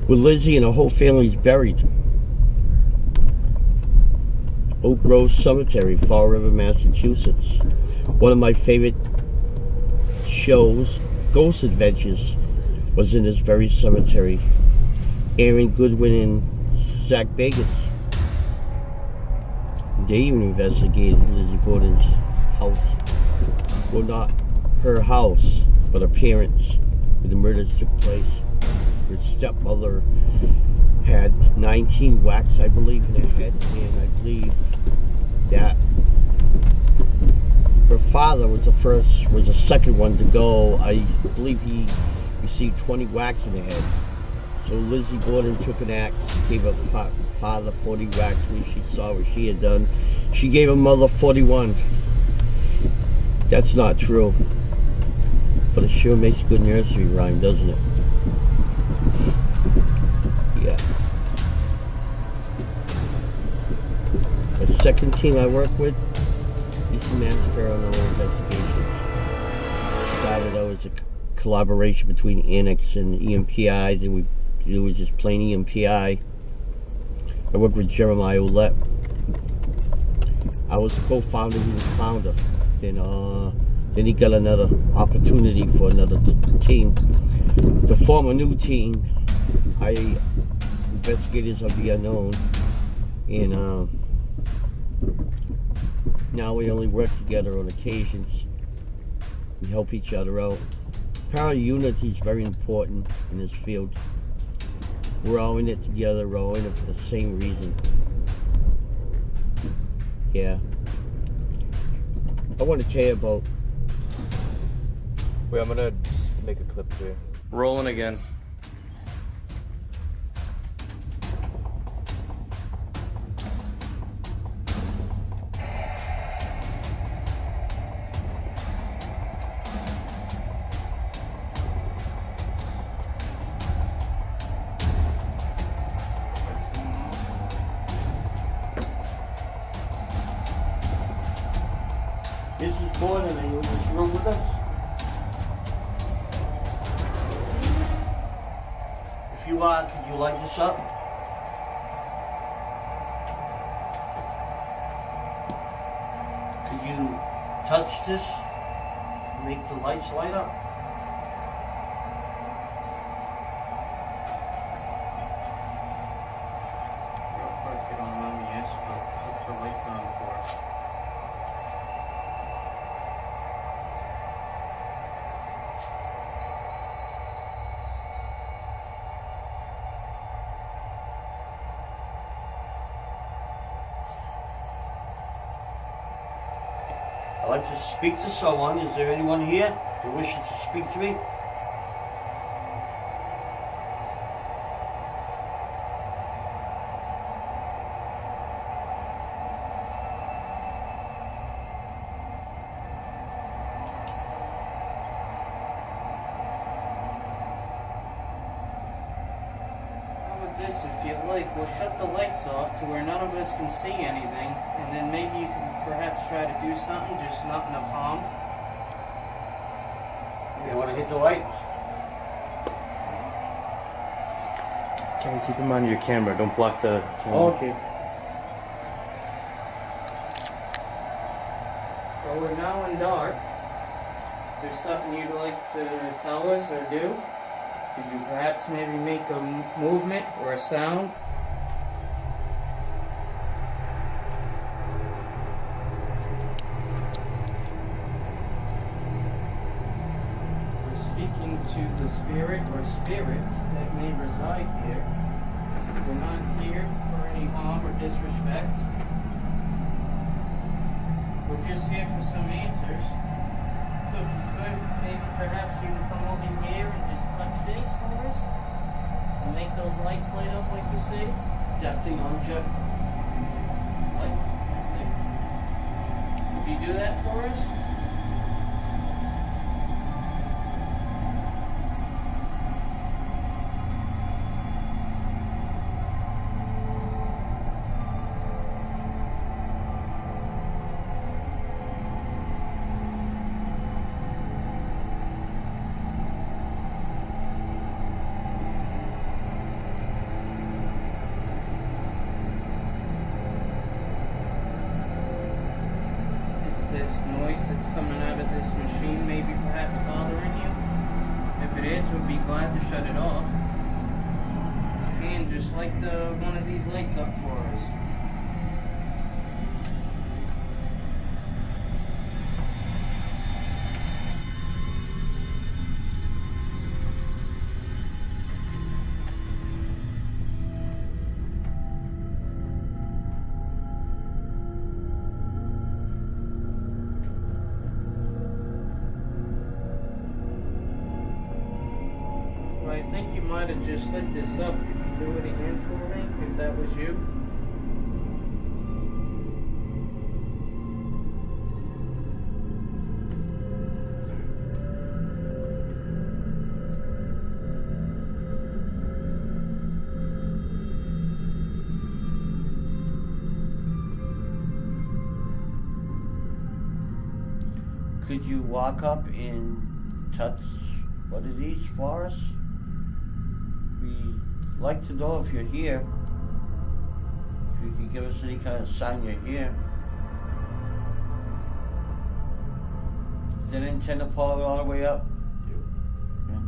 where LIZZIE and her whole family's buried. Oak Grove Cemetery, Fall River, Massachusetts. One of my favorite shows, Ghost Adventures, was in this very cemetery. Aaron Goodwin and Zach Bagans. They even investigated LIZZIE Borden's house. Well, not her house, but her parents, where the murders took place. Her stepmother had 19 whacks, I believe, in her head, and I believe that her father was the second one to go. I believe he received 20 whacks in the head. So LIZZIE Borden took an axe, gave her father 40 whacks when she saw what she had done. She gave her mother 41. That's not true. But it sure makes a good nursery rhyme, doesn't it? Yeah. The second team I work with, EVP'S Paranormal Investigations. Started out as a collaboration between Annex and EVP'S, and it was just plain EVP'S. I worked with Jeremiah Ouellette. I was co-founder, he was founder. Then he got another opportunity for another team. To form a new team, Investigators of the Unknown, and now we only work together on occasions. We help each other out. Para-unity is very important in this field. We're all in it together, we're all in it for the same reason. Yeah. I want to tell you about... Wait, I'm gonna just make a clip here. Rolling again. This is Borden. Are you in this room with us? If you are, could you light this up? Could you touch this? Make the lights light up? Real quick, if you don't mind me asking, what's the lights on for? I'd like to speak to someone. Is there anyone here who wishes to speak to me? How about this, if you'd like, we'll shut the lights off to where none of us can see anything, and then maybe you can perhaps try to do something, just not in a palm. You want to hit the lights? Okay, keep in mind your camera. Don't block the camera. Oh, okay. So we're now in dark. Is there something you'd like to tell us or do? Could you perhaps maybe make a movement or a sound? We're speaking to the spirit or spirits that may reside here. We're not here for any harm or disrespect. We're just here for some answers. So if you could, maybe perhaps you can come over here and just touch this for us? And make those lights light up like you say? That thing on Jeff? Like, could you do that for us? This noise that's coming out of this machine maybe perhaps bothering you? If it is, we'd be glad to shut it off. And just light one of these lights up for us. I think you might have just lit this up. Could you do it again for me, if that was you? Could you walk up and touch one of these for us? We'd like to know if you're here. If you could give us any kind of sign you're here. Is that antenna powered all the way up? Yeah.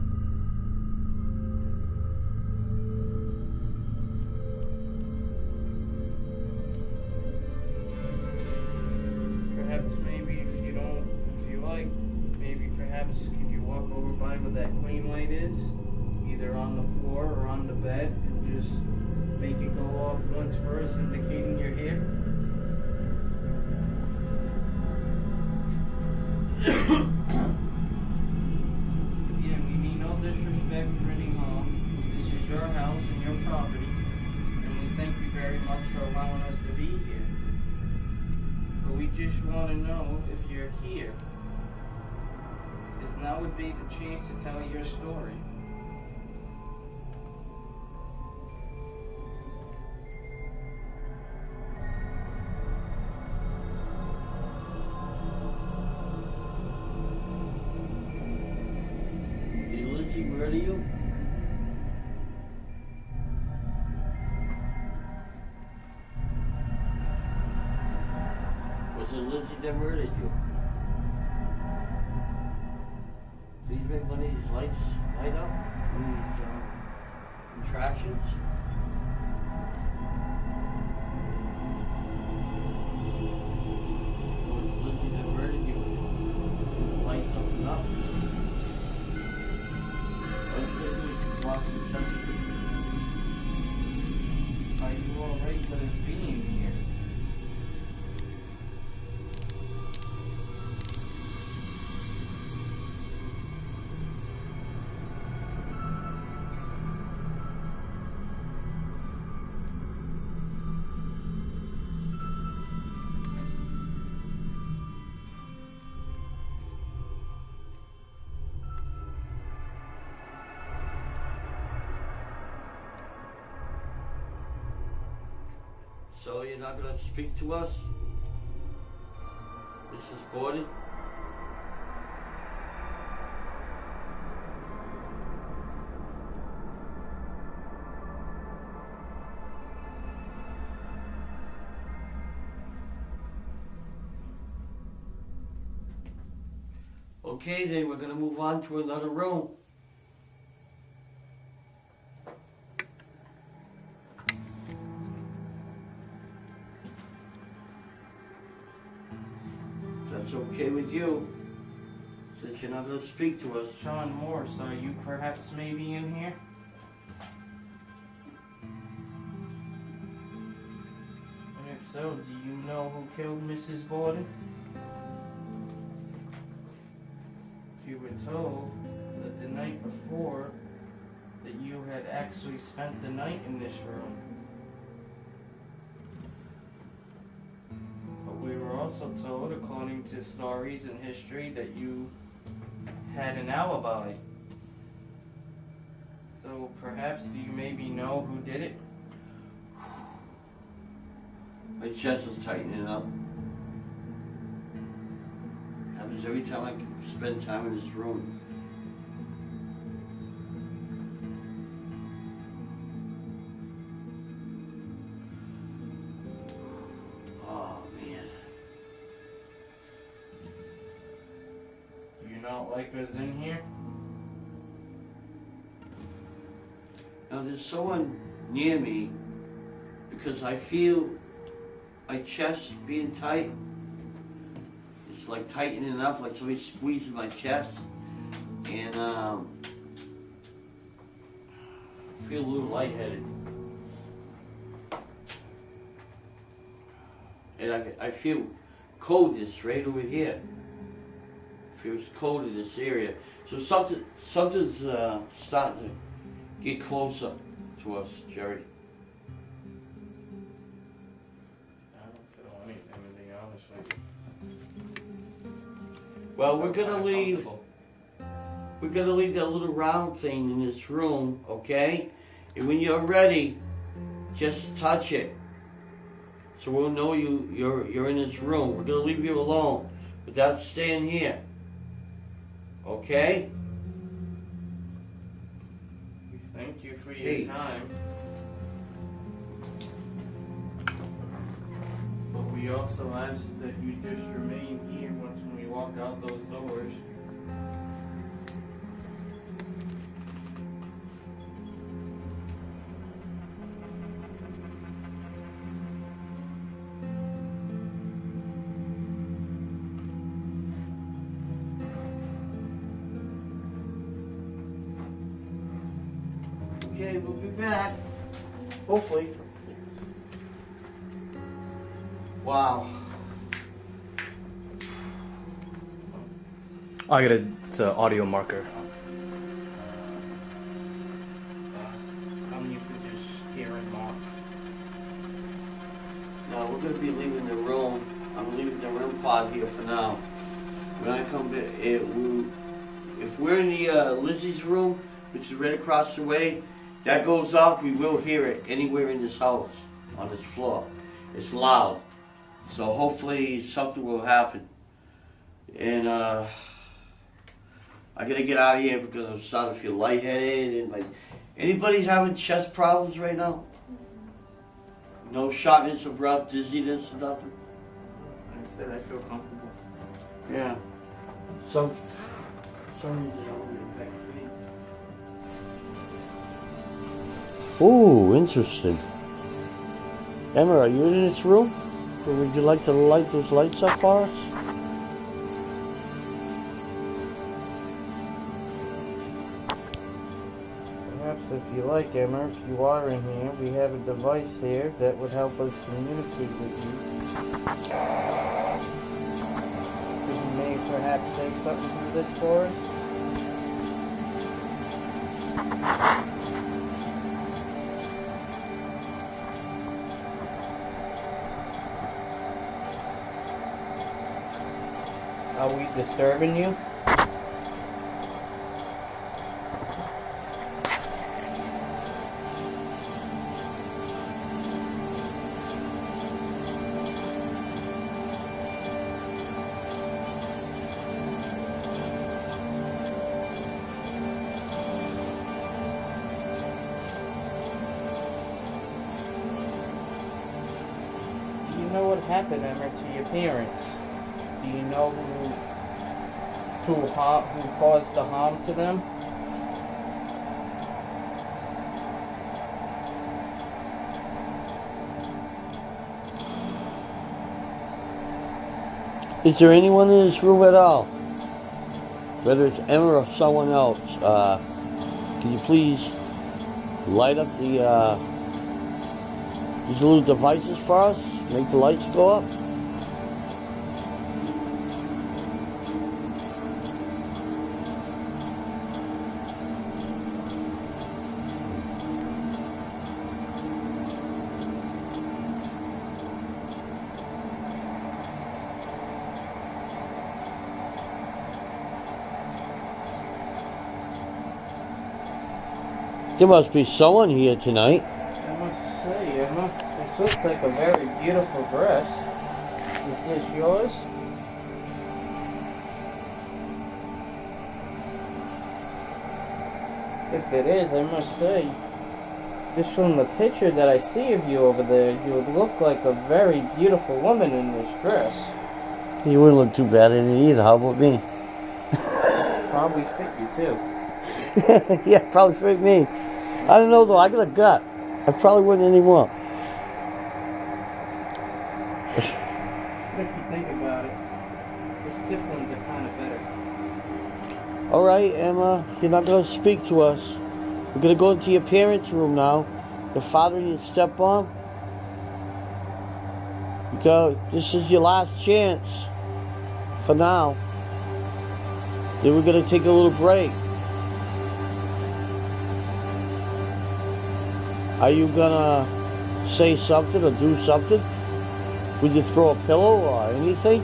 Perhaps maybe if you like, maybe perhaps could you walk over by where that green light is? Either on the floor or on the bed, and just make it go off once first, indicating you're here. Again, we mean no disrespect for any home. This is your house and your property, and we thank you very much for allowing us to be here. But we just want to know if you're here, because now would be the chance to tell your story. Lizzie murder you? Was it Lizzie that murdered you? Please make one of these lights light up? These contractions? So it's Lizzie that murdered you. Light something up. Are you alright with us being here? So you're not going to speak to us? Mrs. Borden? Okay then, we're going to move on to another room. That's okay with you, since you're not going to speak to us. Sean Morse, are you perhaps maybe in here? And if so, do you know who killed Mrs. Borden? told that the night before that you had actually spent the night in this room. But we were also told, according to stories and history, that you had an alibi. So perhaps do you maybe know who did it? My chest is tightening up. Happens every time I spend time in this room. Oh man. Do you not like us in here? Now there's someone near me because I feel my chest being tight. It's like tightening up, like somebody's squeezing my chest. And I feel a little lightheaded. And I feel coldness right over here. It feels cold in this area. So something's starting to get closer to us, Jerry. I don't feel anything, to be honest with you. Well, we're gonna Kinda leave. comfortable. We're gonna leave that little round thing in this room, okay? And when you're ready, just touch it, so we'll know you're in this room. We're gonna leave you alone without staying here, okay? We thank you for your Hey. time. But we also ask that you just remain here once we walk out those doors. Okay, we'll be back. Hopefully. Wow. I got it's an audio marker. I'm used to just hearing Mark. No, we're gonna be leaving the room. I'm leaving the room pod here for now. When I come back, if we're in the Lizzie's room, which is right across the way, that goes off, we will hear it anywhere in this house, on this floor. It's loud. So hopefully something will happen. And I gotta get out of here because I'm starting to feel lightheaded and like, anybody having chest problems right now? No shortness of breath, dizziness, nothing? Like I said, I feel comfortable. Yeah. Some reason it only affects me. Ooh, interesting. Emma, are you in this room? Or would you like to light those lights up for us? Perhaps if you like, Emma, if you are in here, we have a device here that would help us communicate with you. Could you may perhaps say something through this for us? Are we disturbing you? Do you know what happened, Emma, to your parents? Do you know who caused the harm to them? Is there anyone in this room at all? Whether it's Emma or someone else, can you please light up these little devices for us? Make the lights go up? There must be someone here tonight. I must say, Emma, this looks like a very beautiful dress. Is this yours? If it is, I must say, just from the picture that I see of you over there, you would look like a very beautiful woman in this dress. You wouldn't look too bad in it either. How about me? Probably fit you too. Yeah, probably fit me. I don't know though. I got a gut. I probably wouldn't anymore. But if you think about it, the stiff ones are kind of better. All right, Emma. You're not gonna speak to us. We're gonna go into your parents' room now. Your father and your stepmom. You go. This is your last chance. For now. Then we're gonna take a little break. Are you gonna say something or do something? Would you throw a pillow or anything?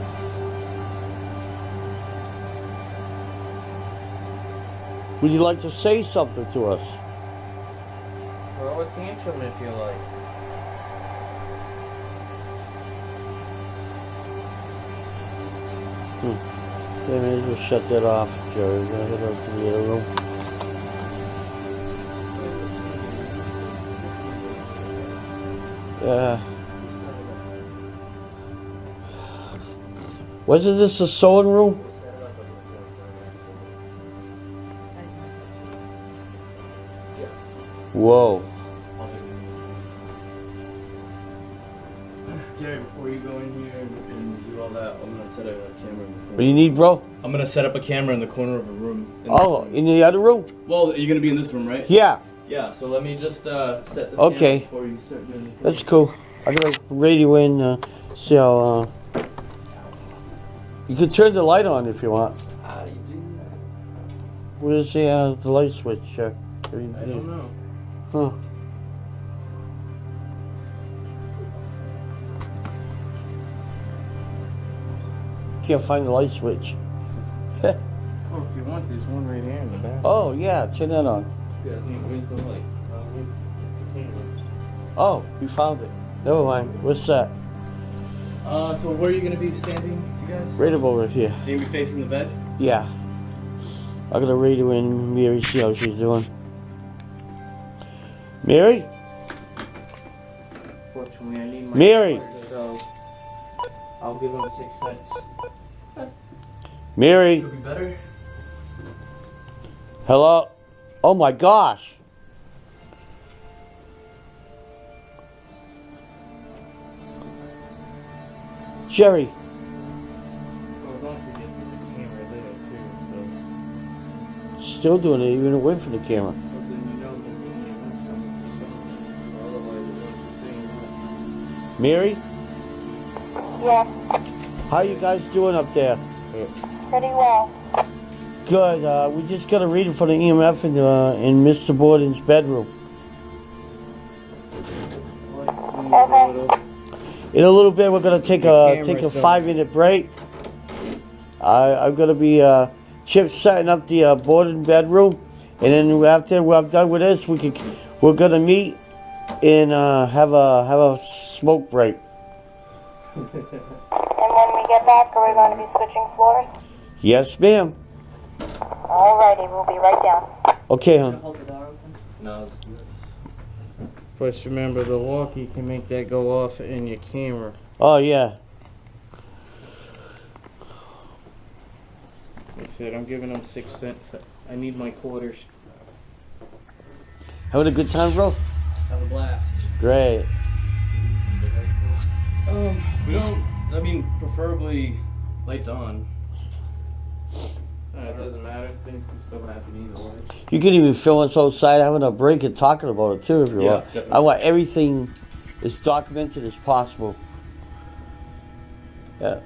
Would you like to say something to us? Throw a tantrum if you like. Okay, may as well shut that off, Jerry. We're gonna head out to the other room. Wasn't this a sewing room? Whoa. Jerry, before you go in here and do all that, I'm gonna set a camera in the corner. What do you need, bro? I'm gonna set up a camera in the corner of a room. Oh, in the other room? Well, you're gonna be in this room, right? Yeah. Yeah, so let me just set this Okay. camera before you start doing anything. That's cool. I'm gonna radio in, see how, you can turn the light on if you want. How do you do that? Where's the light switch? I don't know. Huh. Can't find the light switch. Oh, if you want, there's one right here in the back. Oh, yeah, turn that on. Yeah, I think, where's the light? It's the camera. Oh, we found it. Never mind. What's that? So where are you gonna be standing, you guys? Right up over here. You're gonna be facing the bed? Yeah. I'm gonna radio in Mary, see how she's doing. Mary? Fortunately, I need my Mary! so I'll give him 6 cents. Mary? Could be better. Hello? Oh my gosh! Jerry, Well, don't forget there's a camera there too, so still doing it even away from the camera. well, then you know that the camera's coming to something. Otherwise, it won't sustain that. Mary? Yeah, How you guys doing up there? pretty well. Good. We just got a reading from the EMF in Mr. Borden's bedroom. Okay. In a little bit, we're gonna take The a camera's 5-minute break. I'm gonna be Chip setting up the Borden bedroom, and then after we're done with this, we're gonna meet and have a smoke break. And when we get back, are we going to be switching floors? Yes, ma'am. Alrighty, we'll be right down. Okay, hon. No, it's But remember, the lock, you can make that go off in your camera. Oh yeah. Like I said, I'm giving them 6 cents. I need my quarters. Having a good time, bro? have a blast. Great. We don't, I mean, preferably lights on. It doesn't matter. Things can still happen either way. You can even film us outside having a break and talking about it too if you Yeah, want. definitely. I want everything as documented as possible. Yeah.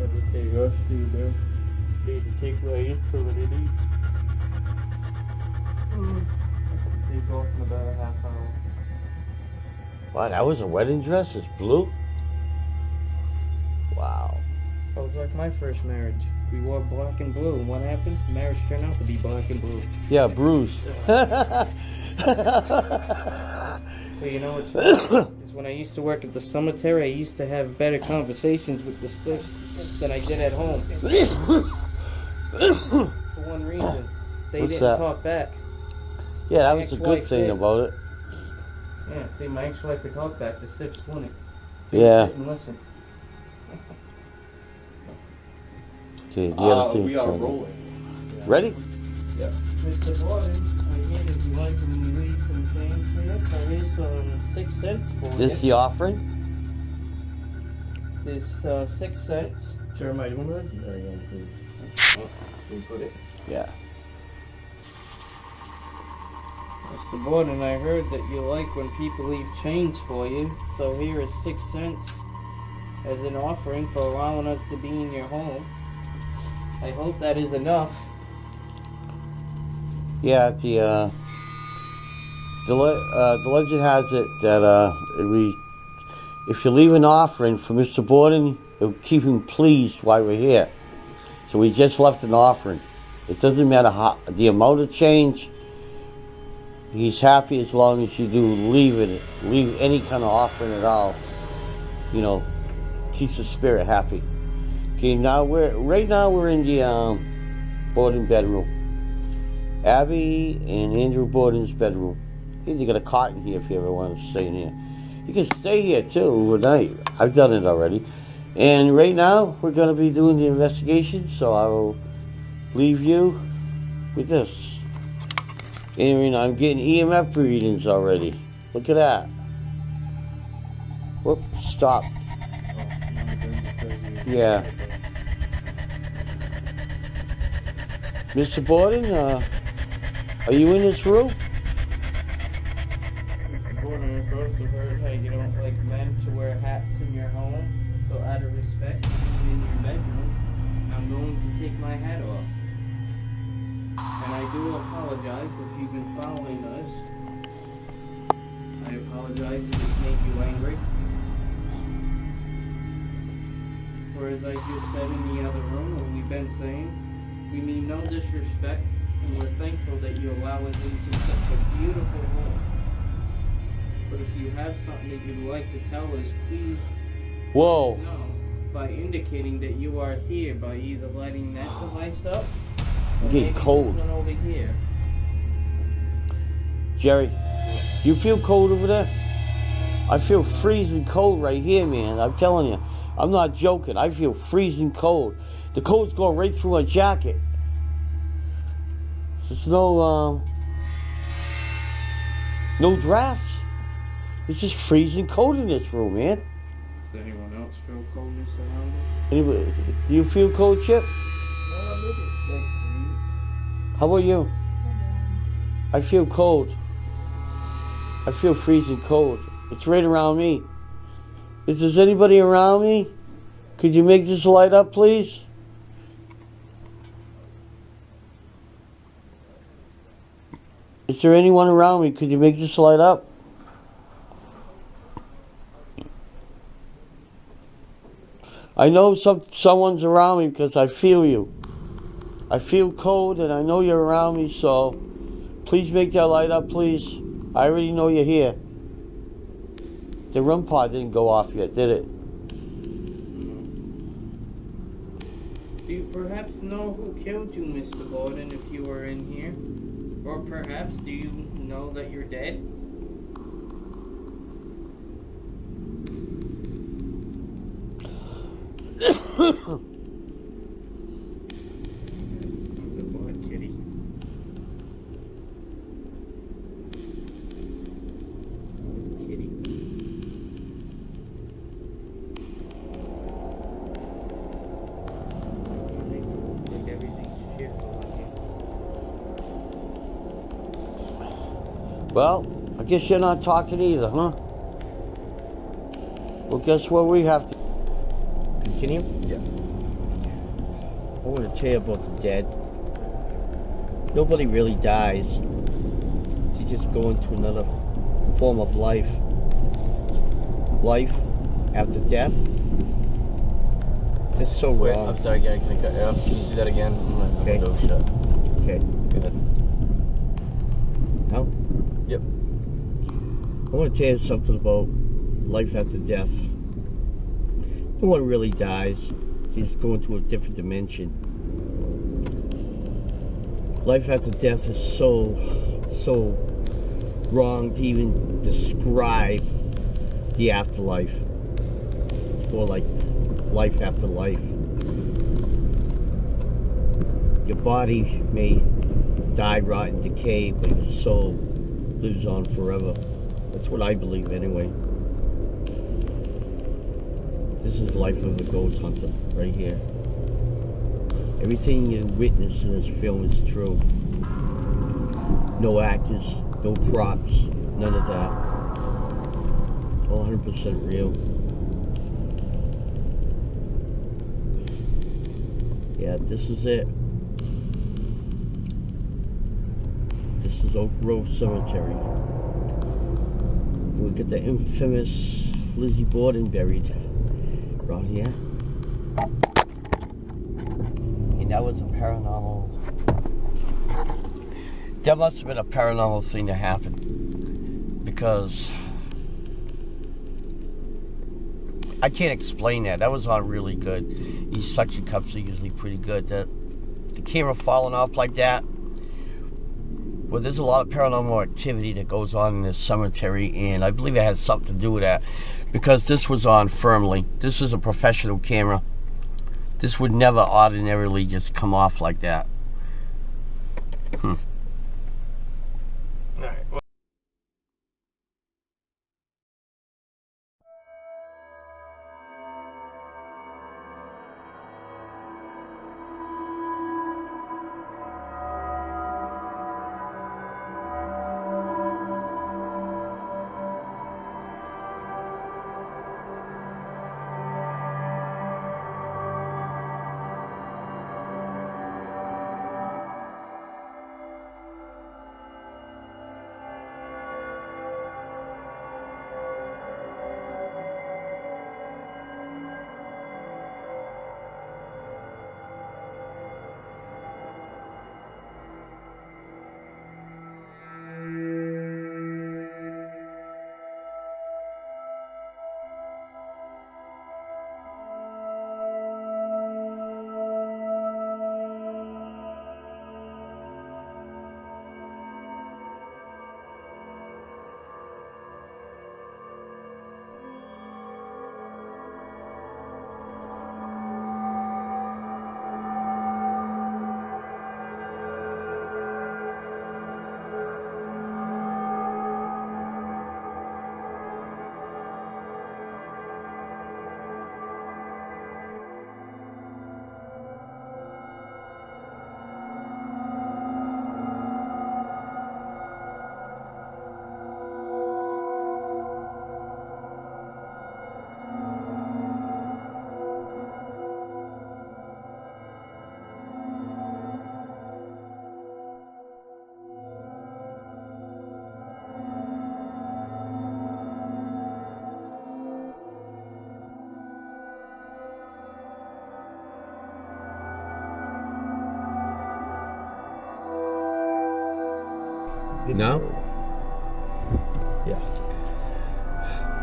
Everything else you do. Need to take my info when you need. Take off in about a half hour. Wow, that was a wedding dress? It's blue? Wow. That was like my first marriage. We wore black and blue, and what happened? Marriage turned out to be black and blue. Yeah, bruised. Well, you know what's funny is when I used to work at the cemetery, I used to have better conversations with the stiffs than I did at home. For one reason, they What's didn't that? talk back. Yeah, that My was a good ex-wife thing did. about it. Yeah, see, my ex-wife could talk back, the stiffs wouldn't. Yeah. Sit and listen. Okay, the other thing's we are coming. rolling. Ready? Mr. Borden, I hear that you like to leave some change here. There is 6 cents for This you. the offering? There's 6 cents. Jeremiah, do you want to read? There you go, please. Can you put it? Yeah. Mr. Borden, I heard that you like when people leave change for you. So here is 6 cents as an offering for allowing us to be in your home. I hope that is enough. Yeah, the legend has it that if you leave an offering for Mr. Borden, it'll keep him pleased while we're here. So we just left an offering. It doesn't matter the amount of change. He's happy as long as you do leave any kind of offering at all. You know, keeps the spirit happy. Okay, now right now we're in the Borden bedroom. Abby and Andrew Borden's bedroom. They got a cot in here if you ever want to stay in here. You can stay here too overnight. I've done it already. And right now we're going to be doing the investigation, so I will leave you with this. And I'm getting EMF readings already. Look at that. Whoop, stop. Yeah. Mr. Borden, are you in this room? Mr. Borden, I've also heard how you don't like men to wear hats in your home. So out of respect, in your bedroom, I'm going to take my hat off. And I do apologize if you've been following us. I apologize if it's made you angry. Or as I just said in the other room, what we've been saying, we mean no disrespect, and we're thankful that you allow us into such a beautiful home. But if you have something that you'd like to tell us, please Whoa. know by indicating that you are here by either lighting that device up I'm or getting maybe cold. this one over here. Jerry, you feel cold over there? I feel freezing cold right here, man. I'm telling you. I'm not joking. I feel freezing cold. The cold's going right through my jacket. There's no drafts. It's just freezing cold in this room, man. Does anyone else feel coldness around it? Anybody, do you feel cold, Chip? Maybe it's like breeze. How about you? I feel cold. I feel freezing cold. It's right around me. Is there anybody around me? Could you make this light up, please? Is there anyone around me? Could you make this light up? I know someone's around me because I feel you. I feel cold and I know you're around me, so please make that light up, please. I already know you're here. The REM pod didn't go off yet, did it? Do you perhaps know who killed you, Mr. Borden, if you were in here? Or perhaps do you know that you're dead? Good boy, kitty. Kitty. Like everything's cheerful in here. Well, I guess you're not talking either, huh? Well, guess what we have to... Continue? Yeah. I want to tell you about the dead. Nobody really dies. They just go into another form of life. Life after death. This is so Wait, wrong. I'm sorry, Gary. Can I cut you off? Can you do that again? My Okay. window's shut. Okay. Good. Now, Yep. I want to tell you something about life after death. No one really dies. They just go into a different dimension. Life after death is so wrong to even describe the afterlife. It's more like life after life. Your body may die, rot, and decay, but your soul lives on forever. That's what I believe anyway. This is life of the ghost hunter right here. Everything you witness in this film is true. No actors, no props, none of that. All 100% real. Yeah, this is it. This is Oak Grove Cemetery. We get the infamous Lizzie Borden buried right here. And that was a paranormal. That must have been a paranormal thing to happen, because I can't explain that. That was on really good. These suction cups are usually pretty good. The camera falling off like that. Well, there's a lot of paranormal activity that goes on in this cemetery, and I believe it has something to do with that, because this was on firmly. This is a professional camera. This would never ordinarily just come off like that. Alright. Well, No? yeah.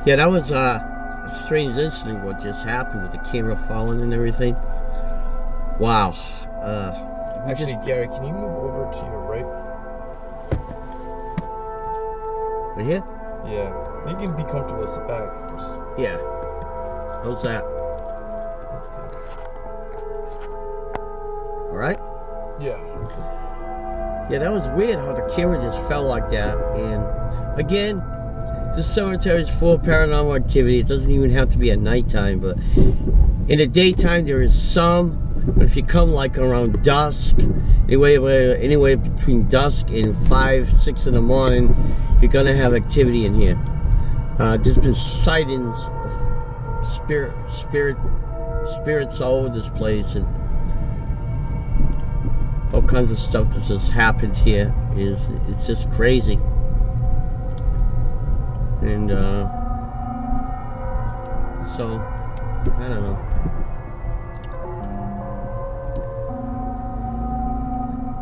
Yeah, that was a strange incident what just happened with the camera falling and everything. Wow. Actually, Gary, can you move over to your right? Right here? Yeah. You can be comfortable. Sit back. Just, Yeah. How's that? that's good. All right? Yeah, that's good. Yeah, that was weird how the camera just fell like that. And again, this cemetery is full of paranormal activity. It doesn't even have to be at nighttime, but in the daytime there is some. But if you come like around dusk, anyway between dusk and 5, 6 in the morning, you're gonna have activity in here. There's been sightings of spirits all over this place, and all kinds of stuff that just happened here. It's just crazy. And so I don't know.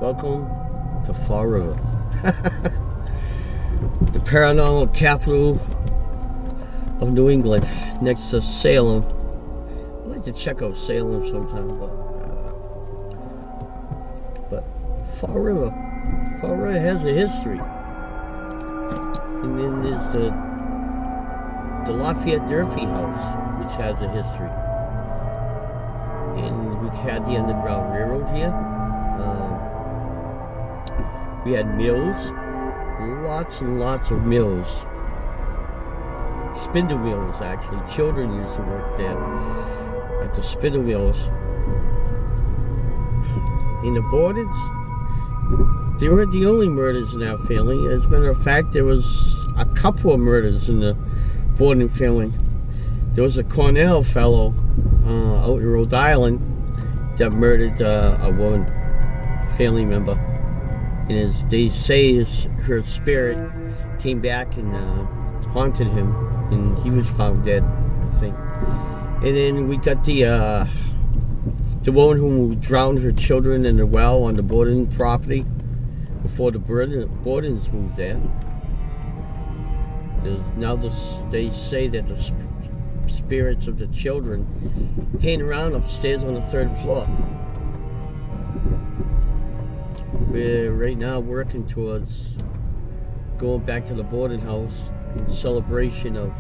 Welcome to Fall River. The paranormal capital of New England, next to Salem. I'd like to check out Salem sometime, but Fall River has a history. And then there's the Lafayette Durfee House, which has a history. And we had the Underground Railroad here. We had mills, lots and lots of mills. Spindle mills, actually. Children used to work there at the spindle mills. In the Bordens, they weren't the only murders in our family. As a matter of fact, there was a couple of murders in the Borden family. There was a Cornell fellow out in Rhode Island that murdered a woman, a family member. And they say her spirit came back and haunted him, and he was found dead, I think. And then we got the woman who drowned her children in the well on the Borden property before the Bordens moved there. Now they say that the spirits of the children hang around upstairs on the 3rd floor. We're right now working towards going back to the Borden house in celebration of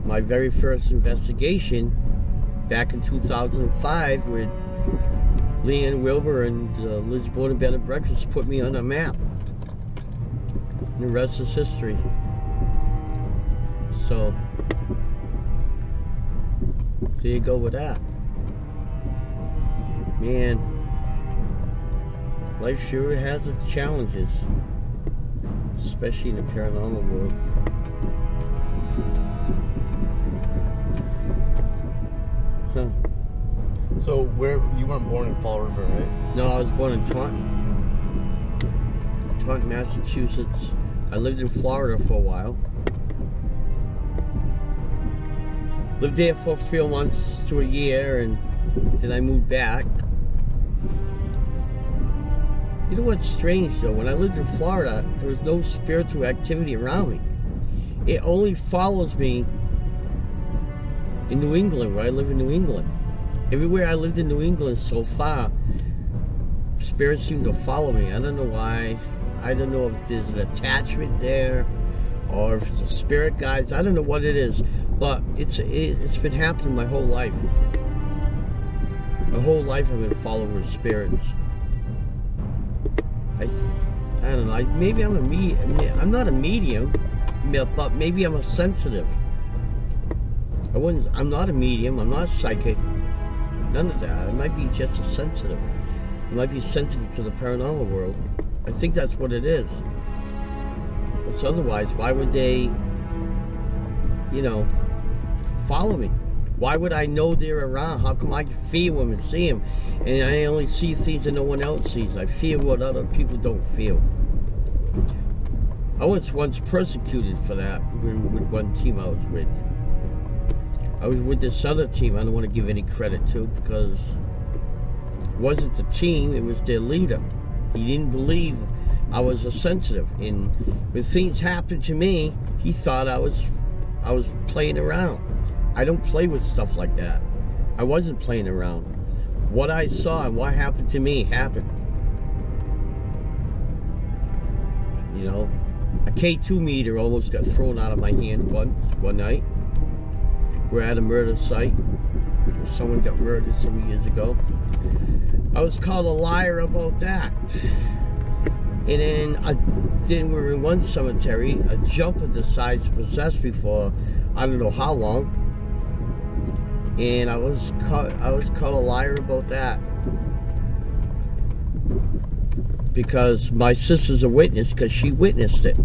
my very first investigation back in 2005 with Leanne Wilbur and Liz Borden Bed and Breakfast put me on the map. And the rest is history. So, there you go with that. Man, life sure has its challenges, especially in the paranormal world. Huh. So you weren't born in Fall River, right? No, I was born in Taunton, Massachusetts. I lived in Florida for a while. Lived there for a few months to a year, and then I moved back. You know what's strange though? When I lived in Florida, there was no spiritual activity around me. It only follows me in New England, where I live in New England. Everywhere I lived in New England so far, spirits seem to follow me. I don't know why. I don't know if there's an attachment there, or if it's a spirit guides. I don't know what it is, but it's been happening my whole life. My whole life I've been following spirits. I don't know. Maybe I'm I'm not a medium, but maybe I'm a sensitive. I'm not a medium. I'm not psychic. None of that. I might be just a sensitive. I might be sensitive to the paranormal world. I think that's what it is. What's otherwise? Why would they, follow me? Why would I know they're around? How come I can feel them and see them, and I only see things that no one else sees? I feel what other people don't feel. I was once persecuted for that with one team I was with. I was with this other team I don't want to give any credit to, because it wasn't the team, it was their leader. He didn't believe I was a sensitive, and when things happened to me, he thought I was playing around. I don't play with stuff like that. I wasn't playing around. What I saw and what happened to me happened. A K2 meter almost got thrown out of my hand one night. We're at a murder site. Someone got murdered some years ago. I was called a liar about that. And then we were in one cemetery. A jumper decides to possess me for I don't know how long. And I was called a liar about that. Because my sister's a witness, because she witnessed it.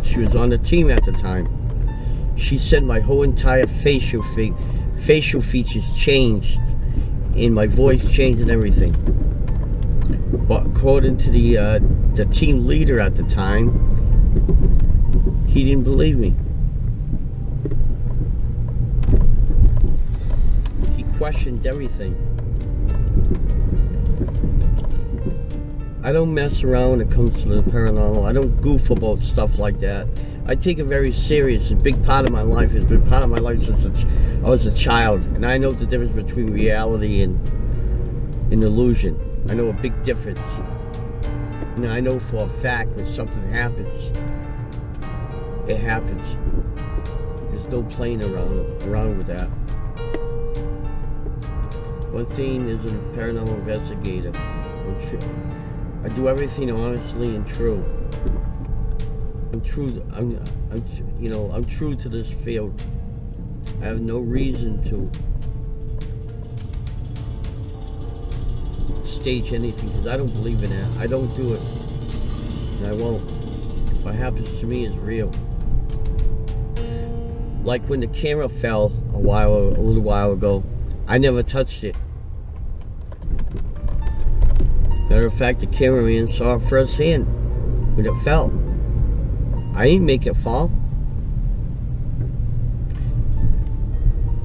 She was on the team at the time. She said my whole entire facial features changed, and my voice changed and everything. But according to the team leader at the time, he didn't believe me. He questioned everything. I don't mess around when it comes to the paranormal. I don't goof about stuff like that. I take it very serious. It's a big part of my life. It's been part of my life since I was a child. And I know the difference between reality and an illusion. I know a big difference. You know, I know for a fact when something happens, it happens. There's no playing around with that. One thing is a paranormal investigator. I do everything honestly and true. I'm true. I'm true to this field. I have no reason to stage anything because I don't believe in that. I don't do it, and I won't. What happens to me is real. Like when the camera fell a little while ago, I never touched it. Matter of fact, the cameraman saw it firsthand when it fell. I didn't make it fall.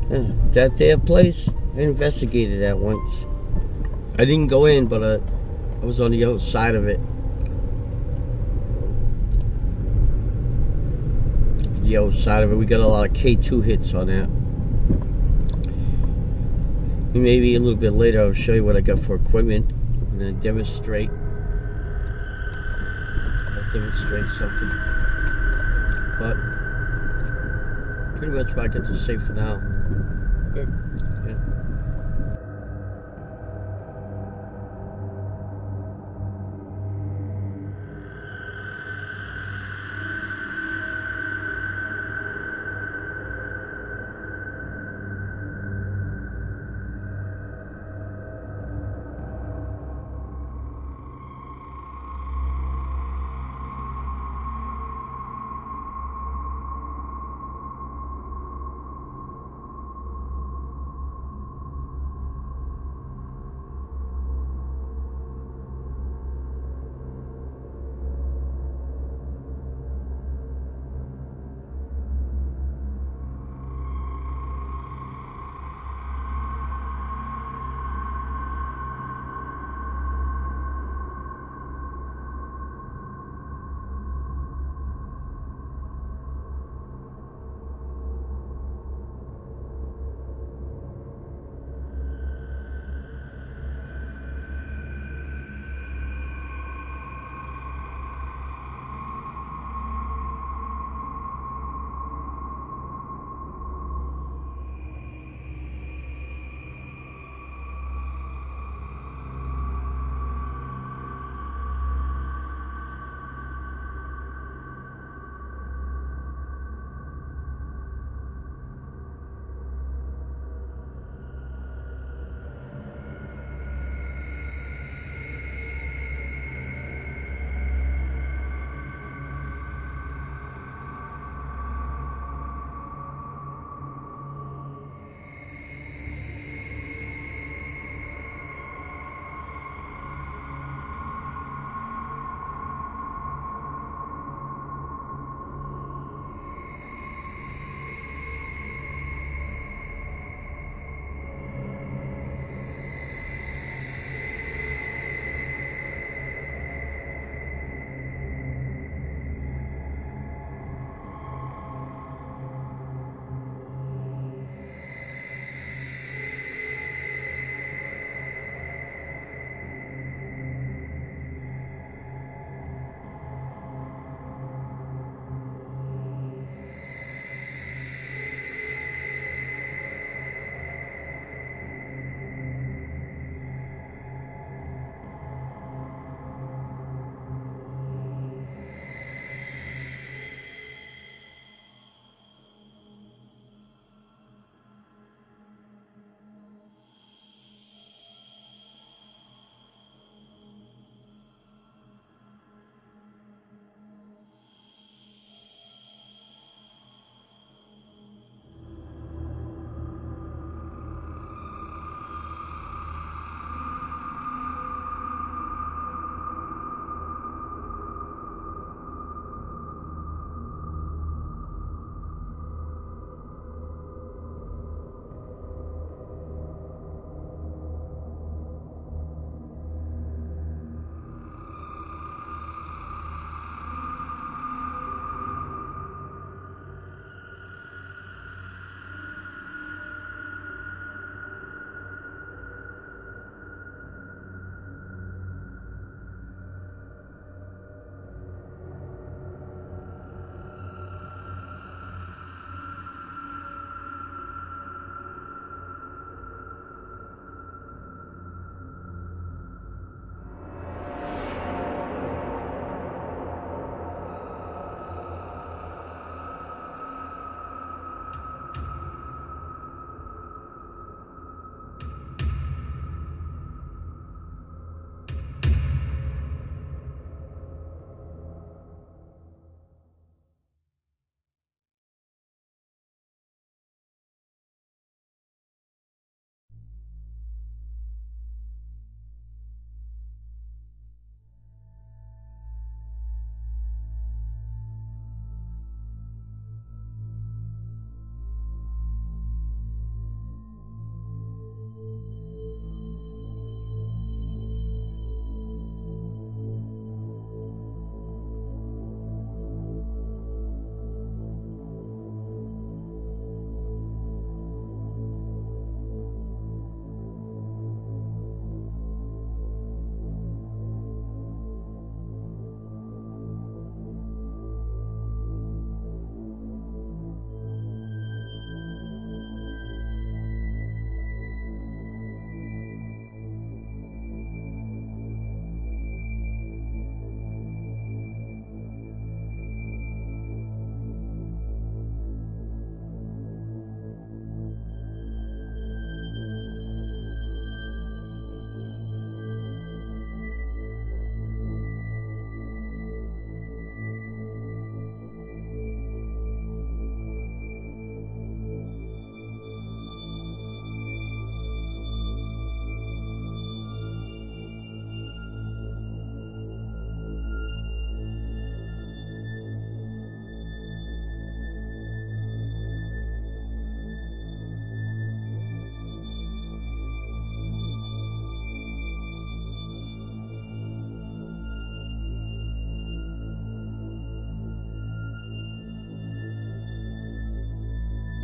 That there place, I investigated that once. I didn't go in, but I was on the outside of it. The outside of it, we got a lot of K2 hits on that. Maybe a little bit later I'll show you what I got for equipment. I'm going to demonstrate. I'll demonstrate something. But pretty much what I got to say for now. Good. Yeah.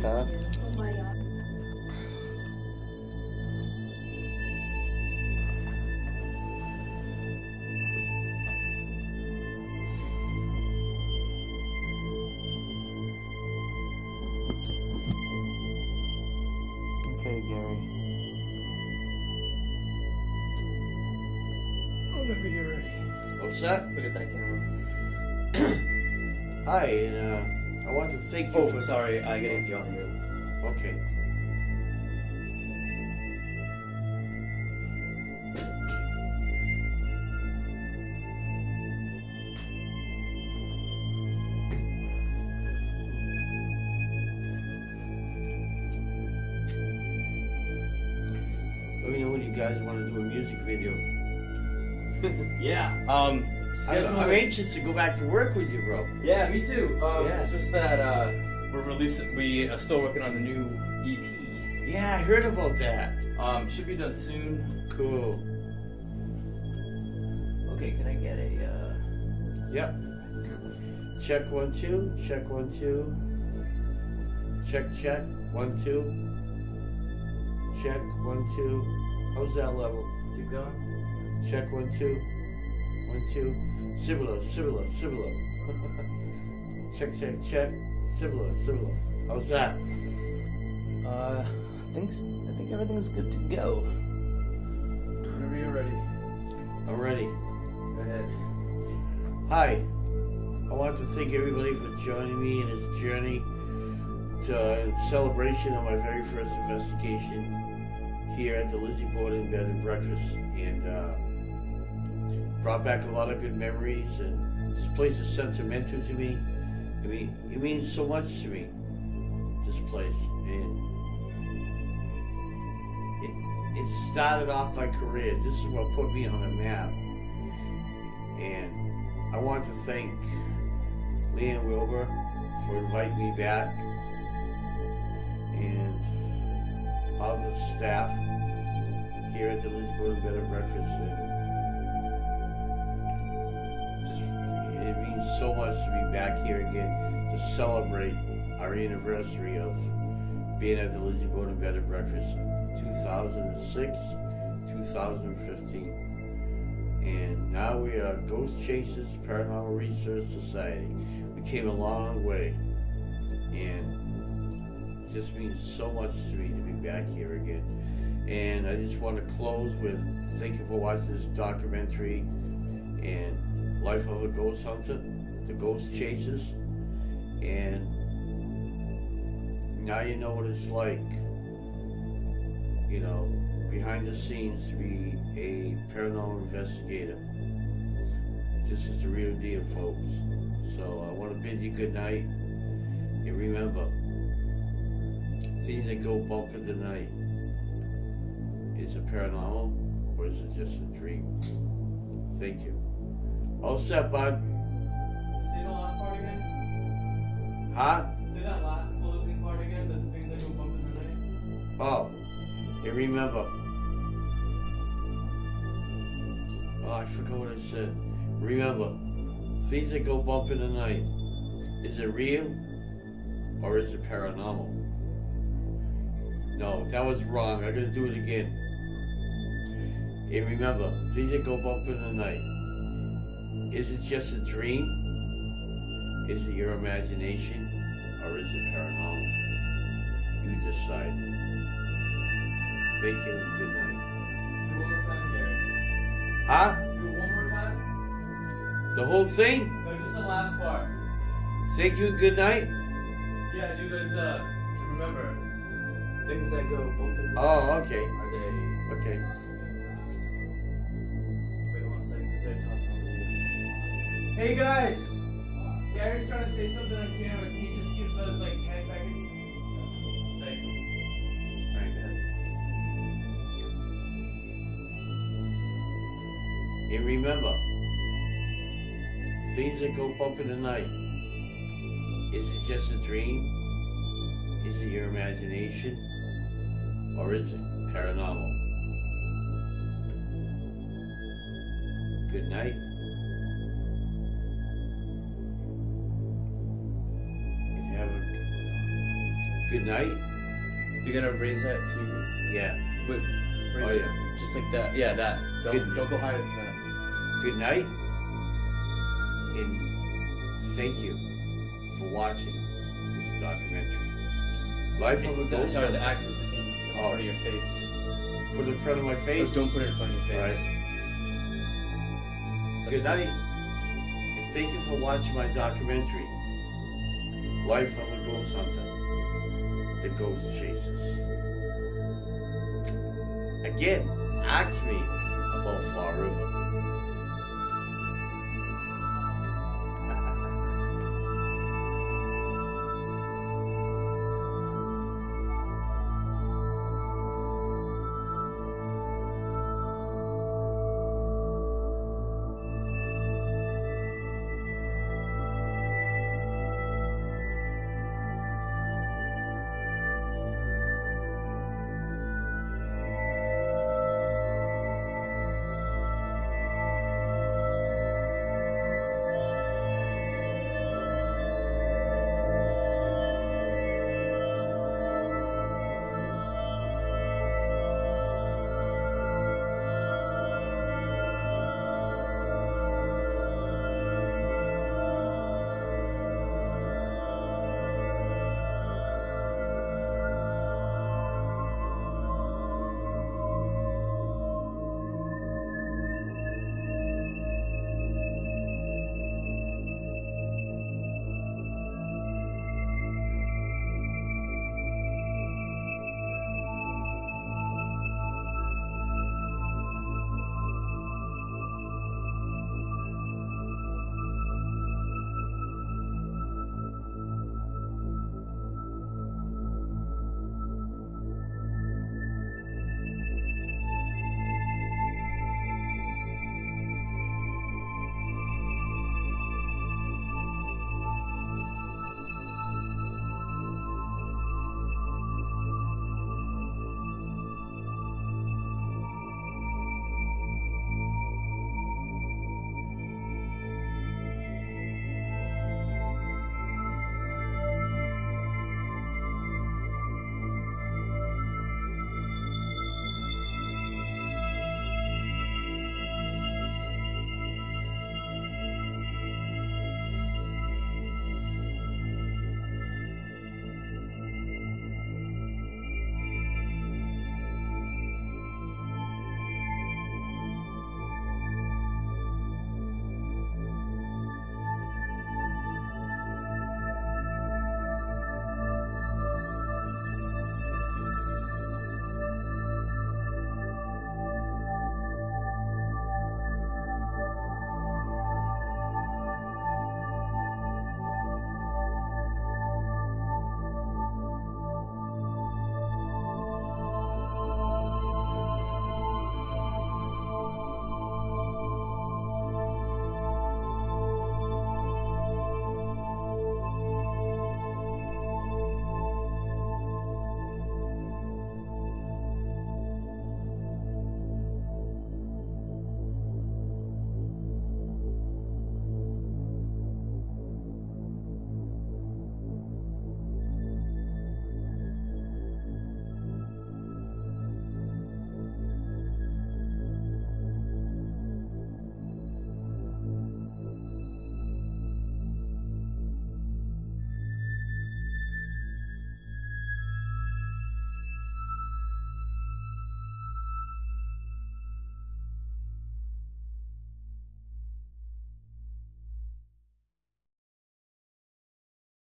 Huh? Oh my god. Okay, Gary. Whenever you're ready. What's that? Look at that camera. Hi, and I want to thank you Oh, for... sorry, I get the audio. Okay. Let me know when you guys want to do a music video. Yeah. I'm Schedule. anxious to go back to work with you, bro. Yeah, me too. Yeah. It's just that we're releasing. We are still working on the new EP. Yeah, I heard about that. Should be done soon. Cool. Okay, can I get a? Yep. Check 1 2. Check 1 2. Check check 1 2. Check 1 2. How's that level? Keep going. Check 1 2. 1 2. Similar, similar, similar. Check check check. Similar, similar. How's that? I think everything's good to go. Whenever you're ready. I'm ready. Go ahead. Hi. I want to thank everybody for joining me in this journey to in celebration of my very first investigation here at the LIZZIE Borden Bed and Breakfast, and brought back a lot of good memories. And this place is sentimental to me. I mean, it means so much to me. This place, and it started off my career. This is what put me on the map, and I want to thank Leanne Wilbur for inviting me back, and all the staff here at the LIZZIE Borden Bed and Breakfast. And it means so much to be back here again to celebrate our anniversary of being at the LIZZIE Borden Bed and Breakfast, 2006, 2015. And now we are Ghostchasers Paranormal Research Society. We came a long way, and it just means so much to me to be back here again. And I just want to close with thank you for watching this documentary and Life of a Ghost Hunter, the Ghostchasers. And now you know what it's like, you know, behind the scenes to be a paranormal investigator. This is the real deal, folks. So I want to bid you good night. And remember, things that go bump in the night, is it paranormal or is it just a dream? Thank you. All set, bud. Say the last part again. Huh? Say that last closing part again. The things that go bump in the night. Oh, and remember. Oh, I forgot what I said. Remember, things that go bump in the night, is it real or is it paranormal? No, that was wrong. I'm gonna do it again. And remember, things that go bump in the night, is it just a dream? Is it your imagination or is it paranormal? You decide. Thank you and good night. Do it one more time, Gary. Huh? Do it one more time. The whole thing? No, just the last part. Thank you and good night? Yeah, do the remember things that go bump in the Oh, okay. Are they? Okay. Wait one second, because I talked over you. Hey guys! Gary's trying to say something on camera. Can you just give us like 10 seconds? Thanks. Alright, go ahead. And remember, things that go bump in the night, is it just a dream? Is it your imagination? Or is it paranormal? Good night. And have a Good night. You're gonna raise that if you. Yeah. But raise Oh, it yeah. just like that. Yeah, that. Good. Don't go higher than that. Good night. And thank you for watching this documentary. Life of a Ghost Sorry, Hunter. the axe is in front of your face. Put it in front of my face. Oh, don't put it in front of your face. Right. Good night. And thank you for watching my documentary. Life of a Ghost Hunter. The Ghostchasers. Again, ask me about Far River.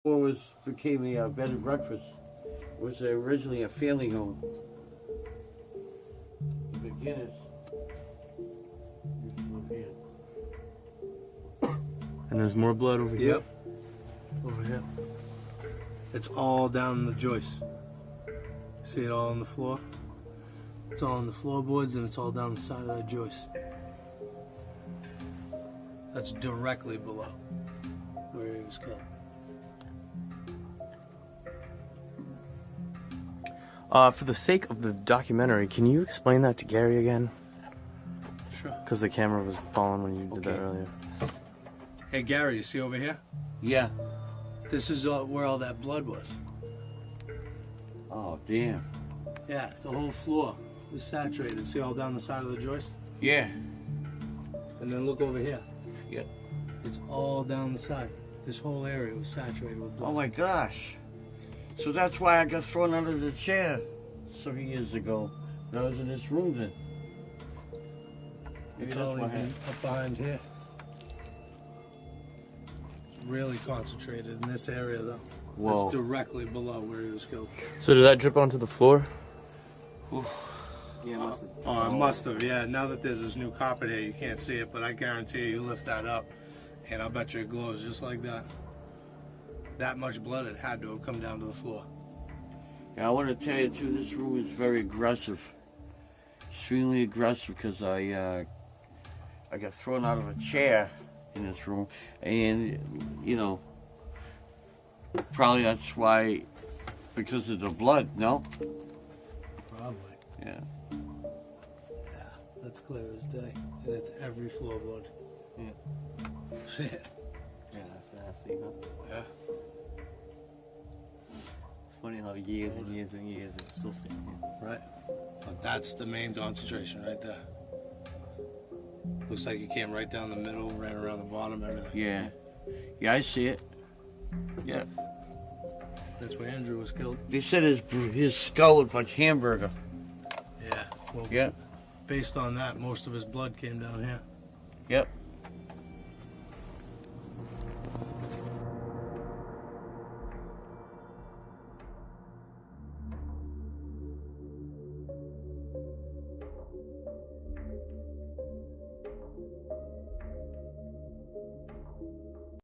What became a bed and breakfast was originally a family home. The beginners used to live here. And there's more blood over here. Yep. Over here. It's all down the joist. See it all on the floor? It's all on the floorboards and it's all down the side of that joist. That's directly below where he was killed. For the sake of the documentary, can you explain that to Gary again? Sure. Because the camera was falling when you did that earlier. Hey Gary, you see over here? Yeah. This is where all that blood was. Oh, damn. Yeah, the whole floor was saturated. See all down the side of the joist? Yeah. And then look over here. Yeah. It's all down the side. This whole area was saturated with blood. Oh my gosh. So that's why I got thrown under the chair some years ago when I was in this room then. Maybe It's that's all why even up behind here. It's really concentrated in this area though. Whoa. It's directly below where he was killed. So did that drip onto the floor? Yeah, must have. Oh, it must have, yeah. Now that there's this new carpet here, you can't see it, but I guarantee you lift that up, and I'll bet you it glows just like that. That much blood, it had to have come down to the floor. Yeah, I want to tell you too, this room is very aggressive. Extremely aggressive because I got thrown out of a chair in this room, and you know, probably that's why, because of the blood, no? Probably. Yeah. Yeah, that's clear as day. And it's every floorboard. Yeah. See it? Yeah, that's nasty, huh? Yeah. It's funny how years and years and years it's still sitting here. Right. But that's the main concentration right there. Looks like it came right down the middle, ran around the bottom, everything. Yeah. Yeah, I see it. Yeah. That's where Andrew was killed. They said his skull looked like hamburger. Yeah. Well, Yeah. based on that, most of his blood came down here. Yep.